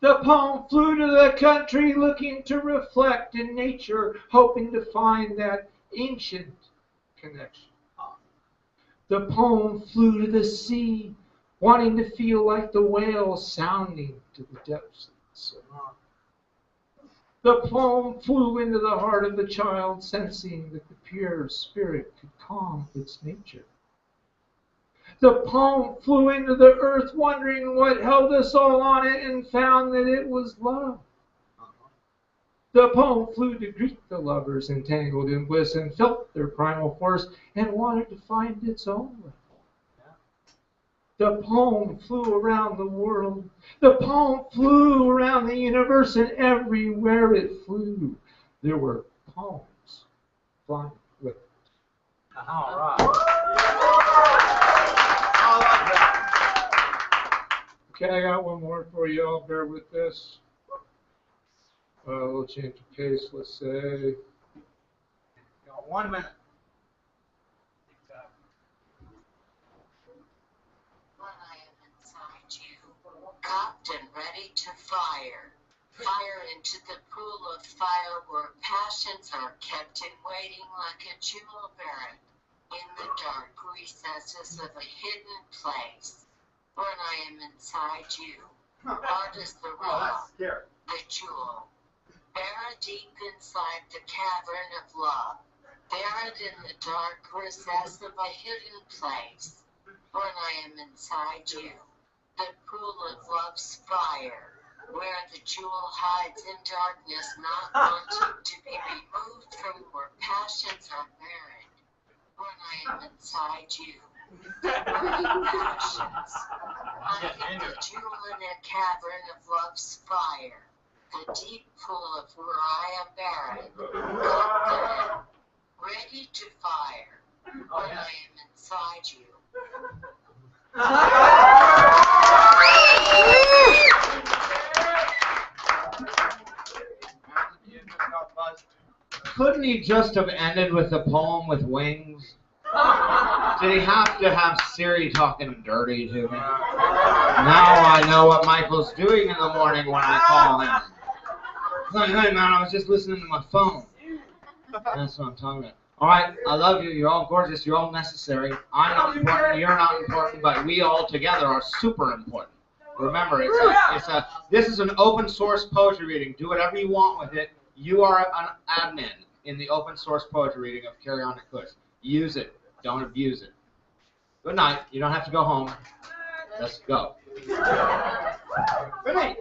The poem flew to the country looking to reflect in nature, hoping to find that ancient connection. The poem flew to the sea, wanting to feel like the whale sounding to the depths of the sea. The poem flew into the heart of the child, sensing that the pure spirit could calm its nature. The poem flew into the earth, wondering what held us all on it, and found that it was love. The poem flew to greet the lovers entangled in bliss, and felt their primal force, and wanted to find its own way. The poem flew around the world. The poem flew around the universe, and everywhere it flew, there were poems flying with. All right. I like that. Okay, I got one more for y'all. Bear with this. We'll change the pace. Let's say. Got 1 minute. When I am inside you, cocked and ready to fire. Fire into the pool of fire where passions are kept in waiting like a jewel buried in the dark recesses of a hidden place. When I am inside you, hard as the rock, the jewel, buried deep inside the cavern of love, buried in the dark recess of a hidden place. When I am inside you, the pool of love's fire, where the jewel hides in darkness, not wanting to be removed from where passions are buried. When I am inside you, the burning passions, hiding the jewel in a cavern of love's fire, the deep pool of where I am buried, cocked ready to fire. When I am inside you. Couldn't he just have ended with a poem with wings? Did he have to have Siri talking dirty to me? Now I know what Michael's doing in the morning when I call him. He's like, hey man, I was just listening to my phone. That's what I'm talking about. All right, I love you. You're all gorgeous. You're all necessary. I'm not important. You're not important, but we all together are super important. Remember, this is an open source poetry reading. Do whatever you want with it. You are an admin in the open source poetry reading of Carry On At Cush. Use it. Don't abuse it. Good night. You don't have to go home. Let's go. Good night.